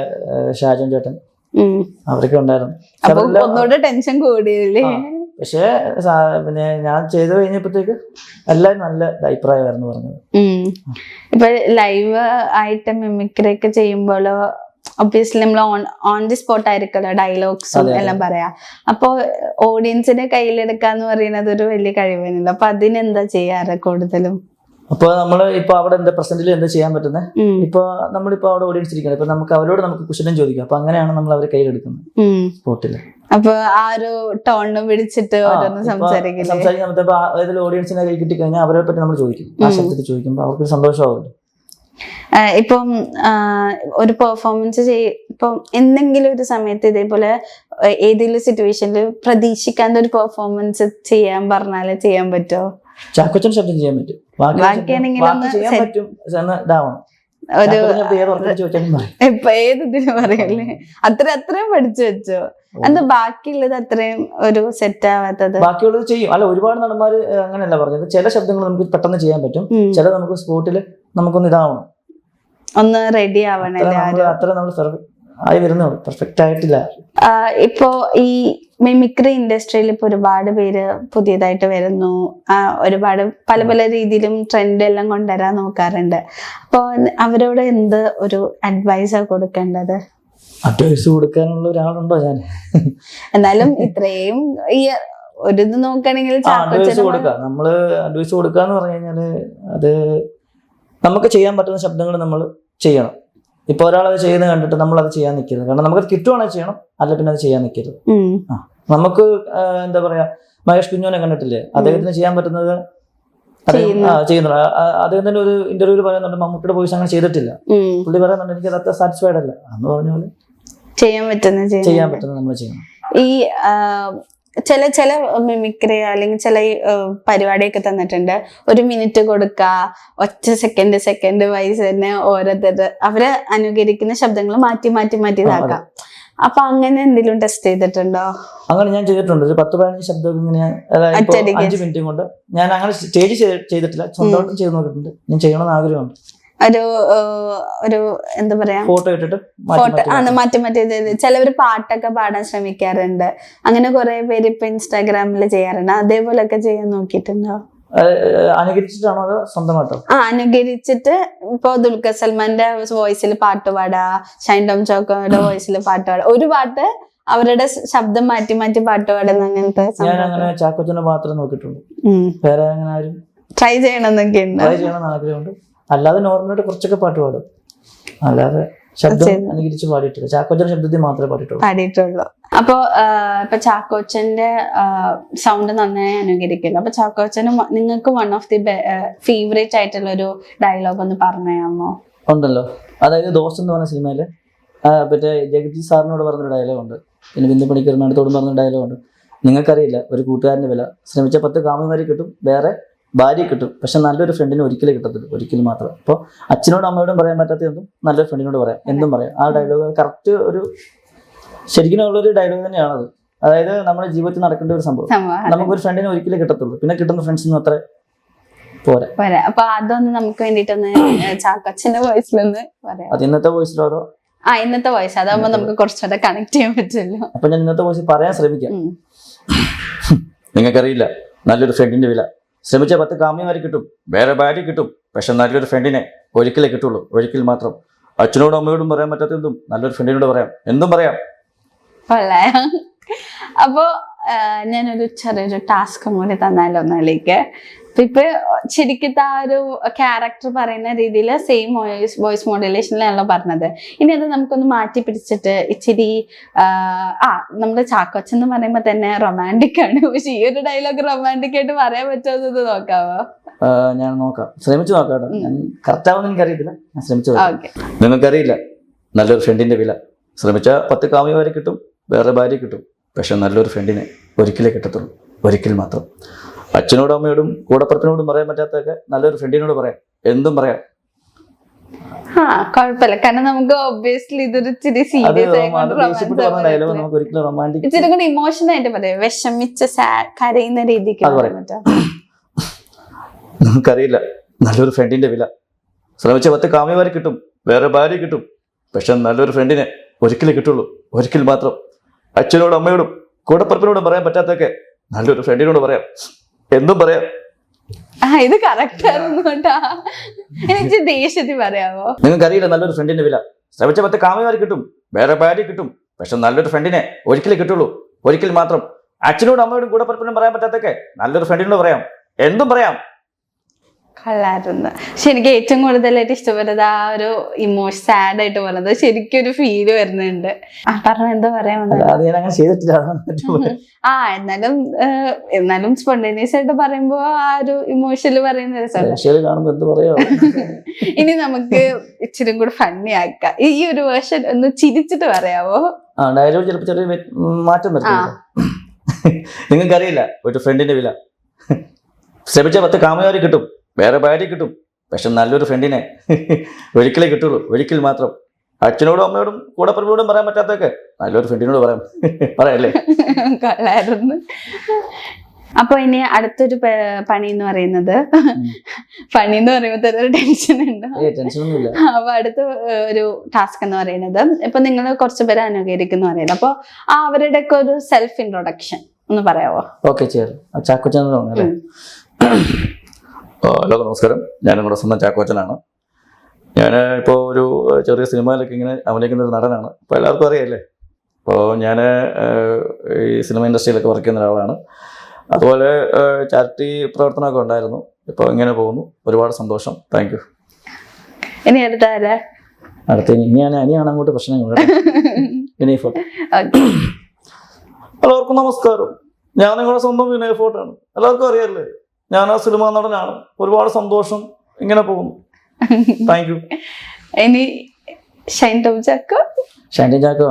ഷാജൻ ചേട്ടൻ, അവരൊക്കെ ഉണ്ടായിരുന്നു. ടെൻഷൻ കൂടിയില്ലേ? പക്ഷേ പിന്നെ ഞാൻ ചെയ്ത് കഴിഞ്ഞപ്പോഴത്തേക്ക് എല്ലാവരും നല്ല അഭിപ്രായമായിരുന്നു പറഞ്ഞത്. ഇപ്പൊ ലൈവ് ആയിട്ട് മിമിക്രി ഒക്കെ ചെയ്യുമ്പോൾ ഒബ്വിയസ്ലി നമ്മൾ ഓൺ ദി സ്പോട്ട് ആയിരിക്കുമല്ലോ ഡയലോഗ്സും എല്ലാം പറയാ. അപ്പൊ ഓഡിയൻസിനെ കയ്യിലെടുക്കാന്ന് പറയുന്നത് ഒരു വലിയ കഴിവാണല്ലോ. അപ്പൊ അതിനെന്താ ചെയ്യാറ് കൂടുതലും? അപ്പൊ നമ്മള് ഇപ്പൊ അവിടെ എന്താ പ്രസന്റിൽ എന്താ ചെയ്യാൻ പറ്റുന്നത്? ഇപ്പൊ നമ്മളിപ്പോ അവിടെ ഓഡിയൻസ് ഇരിക്കുന്നത്, ഇപ്പൊ അവരോട് നമുക്ക് ക്വസ്റ്റ്യൻ ചോദിക്കാം. അപ്പൊ അങ്ങനെയാണ് നമ്മൾ അവരെ കയ്യിലെടുക്കുന്നത് സ്പോട്ടില്. അപ്പൊ ആ ഒരു ടോണ് പിടിച്ചിട്ട് സംസാരിക്കാൻ ഓഡിയൻസിനെ കൈ കിട്ടി കഴിഞ്ഞാൽ അവരെ പറ്റി നമ്മൾ ചോദിക്കും. ആ ശബ്ദത്തിൽ ചോദിക്കുമ്പോൾ അവർക്ക് സന്തോഷമാവില്ല. ഇപ്പം ഒരു പെർഫോമൻസ് ഇപ്പം എന്തെങ്കിലും ഒരു സമയത്ത് ഇതേപോലെ ഏതെങ്കിലും സിറ്റുവേഷനിൽ പ്രതീക്ഷിക്കാത്ത ഒരു പെർഫോമൻസ് ചെയ്യാൻ പറഞ്ഞാല് ചെയ്യാൻ പറ്റുമോ? ചാക്കോച്ചൻ ശബ്ദം ചെയ്യാൻ പറ്റും, ഇപ്പൊ ഏതിന് പറയല്ലേ? അത്രയും പഠിച്ചു വെച്ചോ? എന്താ ബാക്കിയുള്ളത് അത്രയും ഒരു സെറ്റ് ആവാത്തത്? ബാക്കിയുള്ളത് ചെയ്യും. അല്ല, ഒരുപാട് നടന്മാര് അങ്ങനെയല്ല പറഞ്ഞത്. ചില ശബ്ദങ്ങൾ നമുക്ക് പെട്ടെന്ന് ചെയ്യാൻ പറ്റും, ചില നമുക്ക് സ്പോട്ടില് നമുക്കൊന്ന് ഇതാവണം, ഒന്ന് റെഡി ആവണല്ലേ. അത്ര നമ്മൾ ആയി വരുന്നുള്ളൂ, പെർഫെക്റ്റ് ആയിട്ടില്ല. ഇപ്പോ ഈ മിമിക്രി ഇൻഡസ്ട്രിയിൽ ഇപ്പൊ ഒരുപാട് പേര് പുതിയതായിട്ട് വരുന്നു. ഒരുപാട് പല പല രീതിയിലും ട്രെൻഡ് എല്ലാം കൊണ്ടുവരാൻ നോക്കാറുണ്ട്. അപ്പൊ അവരോട് എന്ത് ഒരു അഡ്വൈസാ കൊടുക്കേണ്ടത്? അഡ്വൈസ് കൊടുക്കാനുള്ള ഒരാളുണ്ടോ? ഞാൻ എന്നാലും ഇത്രയും ഈ ഒരു ഇത് നോക്കുകയാണെങ്കിൽ നമ്മള് അഡ്വൈസ് കൊടുക്കാന്ന് പറഞ്ഞു കഴിഞ്ഞാല് അത് നമുക്ക് ചെയ്യാൻ പറ്റുന്ന ശബ്ദങ്ങൾ നമ്മൾ ചെയ്യണം. ഇപ്പൊ ഒരാളത് ചെയ്യുന്നത് കണ്ടിട്ട് നമ്മൾ അത് ചെയ്യാൻ നിൽക്കരുത്. കാരണം നമുക്കത് കിട്ടുവാണെങ്കിൽ ചെയ്യണം, അല്ല പിന്നെ അത് ചെയ്യാൻ നിൽക്കരുത്. നമുക്ക് എന്താ പറയാ, മഹേഷ് കുഞ്ഞോനെ കണ്ടിട്ടില്ലേ? അദ്ദേഹത്തിന് ചെയ്യാൻ പറ്റുന്നത് ചെയ്യുന്നുണ്ട്. അദ്ദേഹത്തിന്റെ ഒരു ഇന്റർവ്യൂവിൽ പറയുന്നുണ്ട് മമ്മൂട്ടിയുടെ വോയിസ് അങ്ങനെ ചെയ്തിട്ടില്ല. പുള്ളി പറയുന്നുണ്ട് എനിക്ക് അത് അത്ര സാറ്റിസ്ഫൈഡ് അല്ല എന്ന് പറഞ്ഞ പോലെ ചെയ്യാൻ പറ്റുന്നത് നമ്മൾ ചെയ്യണം. ഈ ചില മിമിക്രി അല്ലെങ്കിൽ ചില പരിപാടിയൊക്കെ തന്നിട്ടുണ്ട്, 1 മിനിറ്റ് കൊടുക്ക, ഒറ്റ സെക്കൻഡ് വൈസ് തന്നെ ഓരോരുത്തർ അവരെ അനുകരിക്കുന്ന ശബ്ദങ്ങൾ മാറ്റി ഇതാക്കാം. അപ്പൊ അങ്ങനെ എന്തെങ്കിലും ടെസ്റ്റ് ചെയ്തിട്ടുണ്ടോ? അങ്ങനെ ഞാൻ ചെയ്തിട്ടുണ്ട്. ഒരു 10-15 ശബ്ദം ഇങ്ങനെ 5 മിനിറ്റ് കൊണ്ട്. ഞാൻ അങ്ങനെ സ്റ്റേജ് ചെയ്തിട്ടില്ല, സ്വന്തമായിട്ടും ചെയ്ത് നോക്കിയിട്ടുണ്ട്. ഞാൻ ചെയ്യണമെന്ന് ആഗ്രഹമുണ്ട്. ഒരു എന്താ പറയാ, ഫോട്ടോ ഇട്ടിട്ട് ഫോട്ടോ മാറ്റി മാറ്റി ചിലവര് പാട്ടൊക്കെ പാടാൻ ശ്രമിക്കാറുണ്ട്. അങ്ങനെ കുറെ പേര് ഇപ്പൊ ഇൻസ്റ്റാഗ്രാമിൽ ചെയ്യാറുണ്ട്. അതേപോലൊക്കെ ചെയ്യാൻ നോക്കിയിട്ടുണ്ടോ? അനുകരിച്ചിട്ടാണോ അതോ സ്വന്തമായിട്ടോ? അനുകരിച്ചിട്ട് ഇപ്പൊ ദുൽഖർ സൽമാന്റെ വോയിസിൽ പാട്ട് പാടാ, ഷൈൻ ടോം ചോക്കോയുടെ വോയിസിൽ പാട്ട് പാടാ, ഒരു പാട്ട് അവരുടെ ശബ്ദം മാറ്റി മാറ്റി പാട്ട് പാടുന്ന അങ്ങനത്തെ. ഞാൻ അങ്ങനെ ചാക്കോച്ചനെ മാത്രം നോക്കിയിട്ടുണ്ട്. വേറെ അങ്ങനെ ആരും ട്രൈ ചെയ്യണമെന്നൊക്കെ ഉണ്ട്. ട്രൈ ചെയ്യണമെന്ന് ആഗ്രഹമുണ്ട്. അല്ലാതെ നോർമലായിട്ട് കുറച്ചൊക്കെ പാട്ട് പാടും, അല്ലാതെ ശബ്ദം അനുകരിച്ച് പാടിയിട്ടില്ല. ചാക്കോച്ചന്റെ ശബ്ദത്തിൽ മാത്രമേ പാടിയിട്ടുള്ളൂ. അപ്പൊ ചാക്കോച്ചന്റെ സൗണ്ട് നന്നായി അനുകരിക്കില്ല. അപ്പൊ ചാക്കോച്ചന് നിങ്ങൾക്ക് വൺ ഓഫ് ദി ഫേവറേറ്റ് ആയിട്ടുള്ള ഒരു ഡയലോഗ് ഒന്ന് പറഞ്ഞാമോ? ഉണ്ടല്ലോ, അതായത് ദോസ്ത് എന്ന് പറഞ്ഞ സിനിമയില് മറ്റേ ജഗതി സാറിനോട് പറഞ്ഞൊരു ഡയലോഗ് ഉണ്ട്, പിന്നെ ബിന്ദു പണിക്കർ മേഡത്തോടും പറഞ്ഞൊരു ഡയലോഗ് ഉണ്ട്. നിങ്ങൾക്കറിയില്ല ഒരു കൂട്ടുകാരൻ്റെ വില, ശ്രമിച്ച 10 കാമുമാരെ കിട്ടും, വേറെ ഭാര്യ കിട്ടും, പക്ഷെ നല്ലൊരു ഫ്രണ്ടിന് ഒരിക്കലും കിട്ടത്തില്ല, ഒരിക്കലും മാത്രം. അപ്പോൾ അച്ഛനോടും അമ്മയോടും പറയാൻ പറ്റാത്ത എന്തും നല്ലൊരു ഫ്രണ്ടിനോട് പറയാം, എന്തും പറയാം. ആ ഡയലോഗ് കറക്റ്റ് ഒരു ശരിക്കും ഉള്ളൊരു ഡയലോഗ് തന്നെയാണത്. അതായത് നമ്മുടെ ജീവിതത്തിൽ നടക്കേണ്ട ഒരു സംഭവം. നമുക്കൊരു ഫ്രണ്ടിനെ ഒരിക്കലും കിട്ടത്തുള്ളൂ, പിന്നെ കിട്ടുന്ന ഫ്രണ്ട്സിനും അത്ര പോരാ. അപ്പൊ അതൊന്ന് നമുക്ക് വേണ്ടിട്ടൊന്ന് ചാക്കോച്ചന്റെ വോയിസിലൊന്ന് പറയാം. അത് ഇന്നത്തെ വോയിസിലോ അതോ? ഇന്നത്തെ വോയിസ്, അതാകുമ്പോ നമുക്ക് കുറച്ചുകൂടെ കണക്ട് ചെയ്യാൻ പറ്റുമല്ലോ. അപ്പൊ ഞാൻ ഇന്നത്തെ വോയിസ് പറയാൻ ശ്രമിക്കാം. നിങ്ങൾക്കറിയില്ല നല്ലൊരു ഫ്രണ്ടിന്റെ വില, ശ്രമിച്ച 10 കാമ്യമാരെ കിട്ടും, വേറെ ഭാര്യ കിട്ടും, പക്ഷെ നല്ലൊരു ഫ്രണ്ടിനെ ഒരിക്കലേ കിട്ടുള്ളൂ, ഒരിക്കൽ മാത്രം. അച്ഛനോടും അമ്മയോടും പറയാൻ പറ്റാത്ത എന്തും നല്ലൊരു ഫ്രണ്ടിനോട് പറയാം, എന്തും പറയാം. അപ്പോ ഞാനൊരു ചെറിയൊരു ടാസ്ക് കൂടി തന്നാലോ ഒന്നാലേക്ക്. ഇപ്പൊ ശരിക്കത്തെ ആ ഒരു ക്യാരക്ടർ പറയുന്ന രീതിയിൽ സെയിം വോയിസ് മോഡുലേഷനിലാണല്ലോ പറഞ്ഞത്. ഇനി അത് നമുക്കൊന്ന് മാറ്റി പിടിച്ചിട്ട് ഇച്ചിരി നമ്മുടെ ചാക്കോച്ചൻ എന്ന് പറയുമ്പോ തന്നെ റൊമാൻറ്റിക് ആണ്, പക്ഷെ ഈ ഒരു ഡയലോഗ് റൊമാൻറ്റിക് ആയിട്ട് പറയാൻ പറ്റുമെന്നത് നോക്കാവോ? ഞാൻ നോക്കാം, ശ്രമിച്ചു നോക്കാം. കറക്റ്റ് ആവുമെന്ന് എനിക്കറിയത്തില്ല, ഞാൻ ശ്രമിച്ചു നോക്കാം. നിങ്ങൾക്കറിയില്ല നല്ലൊരു ഫ്രണ്ടിന്റെ വില, ശ്രമിച്ച 10 കാമ്യമാരെ കിട്ടും, വേറെ ഭാര്യ കിട്ടും, പക്ഷെ നല്ലൊരു ഫ്രണ്ടിനെ ഒരിക്കലേ കിട്ടത്തുള്ളൂ, ഒരിക്കൽ മാത്രം. അച്ഛനോടും അമ്മയോടും കൂടപ്പുറപ്പിനോടും പറയാൻ പറ്റാത്തൊക്കെ നല്ലൊരു ഫ്രണ്ടിനോട് പറയാം, എന്തും പറയാം. കുഴപ്പമില്ല, കാരണം നമുക്ക് ഒബ്വിയസ്ലി ഇതൊരു ഇച്ചിരി സീരിയസ് ഇച്ചിരി കൂടി ഇമോഷണൽ ആയിട്ട് പറയാം, വിഷമിച്ച കരയുന്ന രീതിക്ക് പറയാൻ പറ്റാ. നമുക്കറിയില്ല നല്ലൊരു ഫ്രണ്ടിന്റെ വില, ശ്രമിച്ച 10 കാമ്യമാരെ കിട്ടും, വേറെ ഭാര്യ കിട്ടും, പക്ഷെ നല്ലൊരു ഫ്രണ്ടിനെ ഒരിക്കലേ കിട്ടുള്ളൂ, ഒരിക്കൽ മാത്രം. അച്ഛനോടും അമ്മയോടും കൂടപ്പുറപ്പിനോടും പറയാൻ പറ്റാത്തൊക്കെ നല്ലൊരു ഫ്രണ്ടിനോട് പറയാം, എന്തും പറയാം. ഇത് കറക്റ്റ് ആയിരുന്നു കേട്ടാ. എനിക്ക് ദേഷ്യത്തിൽ പറയാമോ? നിങ്ങൾക്കറിയില്ല നല്ലൊരു ഫ്രണ്ടിന്റെ വില, ശ്രമിച്ച 10 കാമ്യമാരെ കിട്ടും, വേറെ ഭാര്യ കിട്ടും, പക്ഷെ നല്ലൊരു ഫ്രണ്ടിനെ ഒരിക്കലേ കിട്ടുള്ളൂ, ഒരിക്കൽ മാത്രം. അച്ഛനോടും അമ്മയോടും കൂടപ്പുറപ്പിനോടും പറയാൻ പറ്റാത്തൊക്കെ നല്ലൊരു ഫ്രണ്ടിനോട് പറയാം, എന്തും പറയാം. കള്ളായിരുന്നു. പക്ഷെ എനിക്ക് ഏറ്റവും കൂടുതലായിട്ട് ഇഷ്ടപ്പെട്ടത് ആ ഒരു സാഡ് ആയിട്ട് പറഞ്ഞത്, ശരിക്കും ഒരു ഫീല് വരുന്നുണ്ട്. പറഞ്ഞ എന്താ പറയാ, എന്നാലും സ്പോണ്ടേനിയസ് ആയിട്ട് പറയുമ്പോ ആ ഒരു ഇമോഷനിൽ പറയുന്ന രസമാണ്. ഇനി നമുക്ക് ഇച്ചിരി കൂടെ ഫണ്ണി ആക്കാം. ഈ ഒരു വേർഷൻ ഒന്ന് ചിരിച്ചിട്ട് പറയാവോ? ഡയലോഗ് ചിലപ്പോൾ ചെറിയ മാറ്റം വരും. നിങ്ങൾക്കറിയില്ല ഒരു ഫ്രണ്ടിന്റെ വില, ശ്രമിച്ച 10 കാമയാരി കിട്ടും, വേറെ ഭാര്യ കിട്ടും, പക്ഷെ നല്ലൊരു ഫ്രണ്ടിനെ ഒരിക്കലേ കിട്ടുള്ളൂ, ഒരിക്കൽ മാത്രം. അച്ഛനോടും അമ്മയോടും കൂടപ്പുറപ്പിനോടും പറയാൻ പറ്റാത്തൊക്കെ നല്ലൊരു ഫ്രണ്ടിനോട് പറയല്ലേ. കൊള്ളായിരുന്നു. അപ്പൊ ഇനി അടുത്തൊരു പണി എന്ന് പറയുന്നത്, പണി എന്ന് പറയുമ്പോ തന്നെ ഒരു ടെൻഷൻ ഉണ്ട്. അപ്പൊ അടുത്ത ഒരു ടാസ്ക് എന്ന് പറയുന്നത്, ഇപ്പൊ നിങ്ങൾ കുറച്ച് പേരെ അനുകരിക്കുന്നു പറയുന്നത്, അപ്പൊ അവരുടെ ഒക്കെ ഒരു സെൽഫ് ഇൻട്രൊഡക്ഷൻ ഒന്ന് പറയാവോ? ഓക്കെ, ഹലോ നമസ്കാരം, ഞാൻ നമ്മുടെ സ്വന്തം ചാക്കോച്ചനാണ്. ഞാൻ ഇപ്പോൾ ഒരു ചെറിയ സിനിമയിലൊക്കെ ഇങ്ങനെ അഭിനയിക്കുന്ന ഒരു നടനാണ്. ഇപ്പോൾ എല്ലാവർക്കും അറിയാമല്ലേ. അപ്പോൾ ഞാൻ ഈ സിനിമ ഇൻഡസ്ട്രിയിലൊക്കെ വർക്ക് ചെയ്യുന്ന ഒരാളാണ്. അതുപോലെ ചാരിറ്റി പ്രവർത്തനമൊക്കെ ഉണ്ടായിരുന്നു. ഇപ്പോൾ ഇങ്ങനെ പോകുന്നു, ഒരുപാട് സന്തോഷം. Thank you. ഇനി അടുത്ത ഇനിയാണ് അങ്ങോട്ട് പ്രശ്നങ്ങൾ. എല്ലാവർക്കും നമസ്കാരം, ഞാൻ നിങ്ങളുടെ സ്വന്തം വിനയ് ഫോർട്ടാണ്. എല്ലാവർക്കും അറിയാമല്ലേ, ഞാൻ ആ സിനിമാ നടനാണ്. ഒരുപാട് സന്തോഷം, ഇങ്ങനെ പോകുന്നു. Thank you. ഇനി ഷൈൻ ടോം ചാക്കോ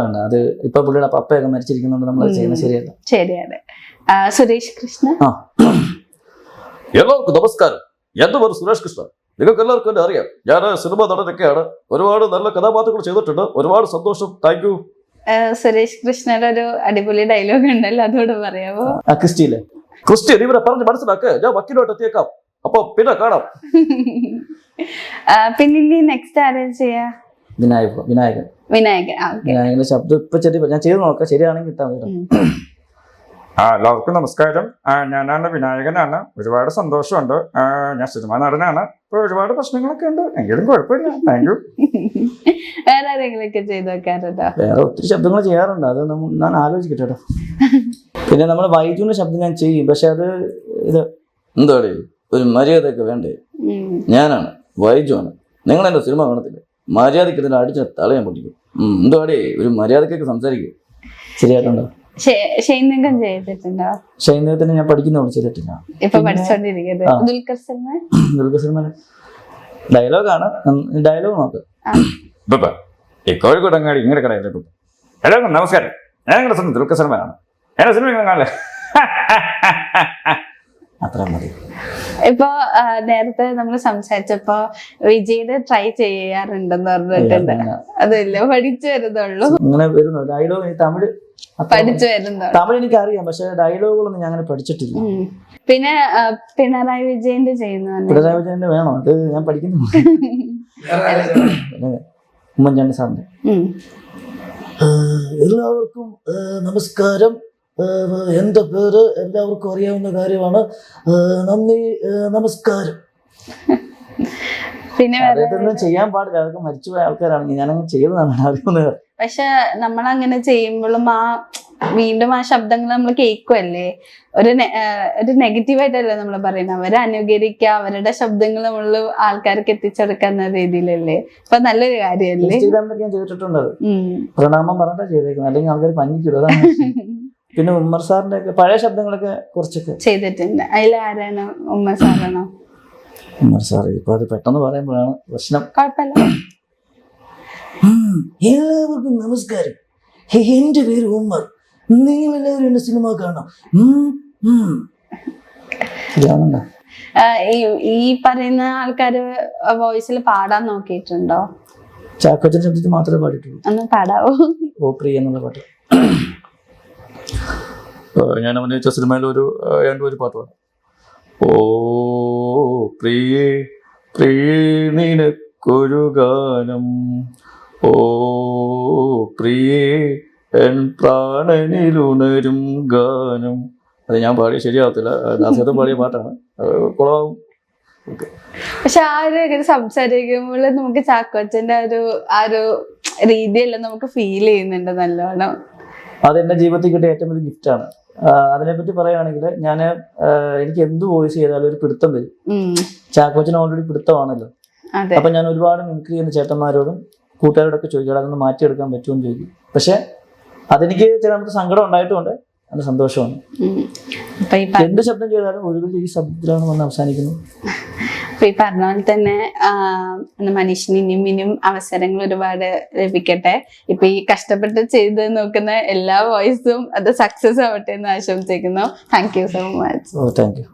വേണ്ട, അത് ഇപ്പൊ പുള്ളിയുടെ പപ്പയൊക്കെ മരിച്ചിരിക്കുന്നുണ്ട്, നമ്മൾ ചെയ്യുന്നത് ശരിയല്ല. ശരിയാണ്. സുരേഷ് കൃഷ്ണ. എല്ലാവർക്കും നമസ്കാരം, എന്റെ പേര് സുരേഷ് കൃഷ്ണ. നിങ്ങൾക്ക് എല്ലാവർക്കും എന്നെ അറിയാം, ഞാൻ സിനിമ നടനൊക്കെയാണ്. ഒരുപാട് നല്ല കഥാപാത്രങ്ങൾ ചെയ്തിട്ടുണ്ട്. ഒരുപാട് സന്തോഷം, താങ്ക് യു. സുരേഷ് കൃഷ്ണയുടെ ഒരു അടിപൊളി ഡയലോഗ് ഉണ്ടല്ലോ, അതോട് പറയാമോ? ക്രിസ്ത്യൻ ഇവരെ പറഞ്ഞ് മനസ്സിലാക്കുക, ഞാൻ വക്കീലോട്ട് എത്തിയേക്കാം. അപ്പൊ പിന്നെ കാണാം. പിന്നെ ഇനി നെക്സ്റ്റ് ആരാ ചെയ്യാ? വിനായകൻ വിനായകൻ. വിനായകന്റെ ശബ്ദം ഇപ്പൊ ഞാൻ ചെയ്ത് നോക്കാം, ശരിയാണെങ്കിൽ കിട്ടാൻ പറ്റും. എല്ലാവർക്കും നമസ്കാരം. ഞാനാണ് വിനായകനാണ്. ഒരുപാട് സന്തോഷമുണ്ട്. ഞാൻ സിനിമ നടനാണ്. ഇപ്പൊ ഒരുപാട് പ്രശ്നങ്ങളൊക്കെ ഉണ്ട്, എങ്കിലും കുഴപ്പമില്ല. Thank you. വേറെ ആരെങ്കിലൊക്കെ ചെയ്ത് വെക്കാറുണ്ടോ? വേറെ ഒത്തിരി ശബ്ദങ്ങൾ ചെയ്യാറുണ്ട്, അത് ഞാൻ ആലോചിക്കട്ടെ കേട്ടോ. പിന്നെ നമ്മുടെ വൈജുവിന്റെ ശബ്ദം ഞാൻ ചെയ്യും, പക്ഷെ അത് ഇത് എന്താണ് ഒരു മര്യാദയൊക്കെ വേണ്ടേ. ഞാനാണ് വൈജുവാണ്, നിങ്ങൾ എന്റെ സിനിമ കാണത്തില്ല, മര്യാദയ്ക്ക് ഇതിന്റെ അടിച്ച തളയാൻ പൊട്ടിക്കും. എന്തുവാടേ ഒരു മര്യാദക്കൊക്കെ സംസാരിക്കും. ശരിയായിട്ടുണ്ടോ? ഷൈനികം ചെയ്തിട്ടുണ്ടോ? ഷൈനികത്തിന് ഞാൻ പഠിക്കുന്നോട് ചെയ്തിട്ടില്ല, ഇപ്പൊ പഠിച്ചോണ്ടിരിക്കുന്നത്. ദുൽഖർ സൽമാൻ ഡയലോഗാണ്, ഡയലോഗ് നോക്ക്. കോഴിക്കോട് അങ്ങാടി ഇങ്ങനെ കടയിലെ എല്ലാവർക്കും നമസ്കാരം. ഞാൻ നിങ്ങളുടെ സ്വന്തം ദുൽഖർ സൽമാനാണ്. എന്റെ സിനിമ കാണല്ലേ? അത്ര മതി. ഇപ്പൊ നേരത്തെ നമ്മൾ സംസാരിച്ചപ്പോ വിജയുടെ ട്രൈ ചെയ്യാറുണ്ടെന്ന് പറഞ്ഞിട്ടുണ്ട്. അതല്ല പഠിച്ചു വരുന്നുള്ളൂ. അങ്ങനെ വരുന്നു ഡയലോഗ്. തമിഴ് പഠിച്ചു വരുന്നു. തമിഴ് എനിക്ക് അറിയാം, പക്ഷെ ഡയലോഗുകളൊന്നും ഞാൻ അങ്ങനെ പഠിച്ചിട്ടില്ല. പിന്നെ പിണറായി വിജയന്റെ ചെയ്യുന്നു. പിണറായി വിജയന്റെ വേണോ? അത് ഞാൻ പഠിക്കുന്നു. ഉമ്മൻചാണ്ടി സാറിന്റെ. എല്ലാവർക്കും നമസ്കാരം. എൻ്റെ പേര് എല്ലാവർക്കും അറിയാവുന്ന കാര്യമാണ്. നന്ദി, നമസ്കാരം. പിന്നെ അതൊന്നും ചെയ്യാൻ പാടില്ല, അതൊക്കെ മരിച്ചുപോയ ആൾക്കാരാണെങ്കിൽ ഞാനങ്ങ് ചെയ്തതാണ് അറിയുന്നത്. പക്ഷെ നമ്മളങ്ങനെ ചെയ്യുമ്പോഴും വീണ്ടും ആ ശബ്ദങ്ങൾ നമ്മൾ കേൾക്കുമല്ലേ, ഒരു നെഗറ്റീവായിട്ടല്ലേ നമ്മൾ പറയുന്നത്. അവരെ അനുകരിക്കുക, അവരുടെ ശബ്ദങ്ങൾ നമ്മൾ ആൾക്കാർക്ക് എത്തിച്ചെടുക്കുന്ന രീതിയിലല്ലേ. അപ്പൊ നല്ലൊരു കാര്യമല്ലേ. ഞാൻ ചെയ്തിട്ടുണ്ട്, പ്രണാമം പറഞ്ഞിട്ടാ ചെയ്തേക്കുന്നത്, അല്ലെങ്കിൽ ആൾക്കാർ പഞ്ഞിക്കിടും, അതാണ്. പിന്നെ ഉമ്മർ സാറിന്റെ ഒക്കെ പഴയ ശബ്ദങ്ങളൊക്കെ കുറച്ചൊക്കെ ചെയ്തിട്ടുണ്ട്. അതിലാരാണ്? ഉമ്മർ സാറാണോ? ഉമ്മർ സാർ. ഇപ്പൊ അത് പെട്ടെന്ന് പറയുമ്പോഴാണ് പ്രശ്നം. കുഴപ്പമില്ല. എല്ലാവർക്കും നമസ്കാരം, എന്റെ പേര് ഉമ്മർ, നിങ്ങൾ എല്ലാവരും എന്റെ സിനിമ കാണാം. ഈ പറയുന്ന ആൾക്കാര് വോയിസിൽ പാടാൻ നോക്കിയിട്ടുണ്ടോ? ചാക്കോച്ചന്റെ ശബ്ദത്തിൽ മാത്രമേ പാടിയിട്ടുള്ളൂ. ഒന്ന് പാടാവോ? ഓ പ്രിയ എന്നുള്ള പാട്ട്. ഞാൻ അഭിനയിച്ച സിനിമയിൽ ഒരു പാട്ട് പാടാം. ഓ പ്രിയേ പ്രിയേ നിനക്കൊരു ഗാനം, ഓ പ്രിയേ എൻ പ്രാണനിലുണരും ഗാനം. അത് ഞാൻ പാടിയ ശരിയാവത്തില്ല, ദാസേട്ടൻ പാടിയ പാട്ടാണ്, കുളമാവും. പക്ഷെ ആ ഒരു സംസാരിക്കുമ്പോൾ നമുക്ക് ചാക്കോച്ചന്റെ ആ ഒരു രീതിയെല്ലാം നമുക്ക് ഫീൽ ചെയ്യുന്നുണ്ട് നല്ലോണം. അതെന്റെ ജീവിതത്തിൽ കിട്ടിയ ഏറ്റവും വലിയ ഗിഫ്റ്റാണ്. അതിനെപ്പറ്റി പറയുകയാണെങ്കിൽ എനിക്ക് എന്ത് വോയിസ് ചെയ്താലും ഒരു പിടുത്തം വരും. ചാക്കോച്ചന് ഓൾറെഡി പിടുത്തമാണല്ലോ. അപ്പൊ ഞാൻ ഒരുപാട് മിമിക്രി ചെയ്യുന്ന ചേട്ടന്മാരോടും കൂട്ടുകാരോടൊക്കെ ചോദിക്കാം, അതൊന്ന് മാറ്റിയെടുക്കാൻ പറ്റുമെന്ന് ചോദിക്കും. പക്ഷെ അതെനിക്ക് നമുക്ക് സങ്കടം ഉണ്ടായിട്ടുമുണ്ട്, അതിന് സന്തോഷമാണ്. എന്ത് ശബ്ദം ചെയ്താലും ഒടുവിൽ ഈ ശബ്ദത്തിലാണ് വന്ന് അവസാനിക്കുന്നത്. അപ്പൊ ഈ പറഞ്ഞ പോലെ തന്നെ മനുഷ്യന് ഇനിയും അവസരങ്ങൾ ഒരുപാട് ലഭിക്കട്ടെ. ഇപ്പൊ ഈ കഷ്ടപ്പെട്ട് ചെയ്ത് നോക്കുന്ന എല്ലാ വോയിസും അത് സക്സസ് ആവട്ടെ എന്ന് ആശംസിക്കുന്നു. Thank you so much. Thank you.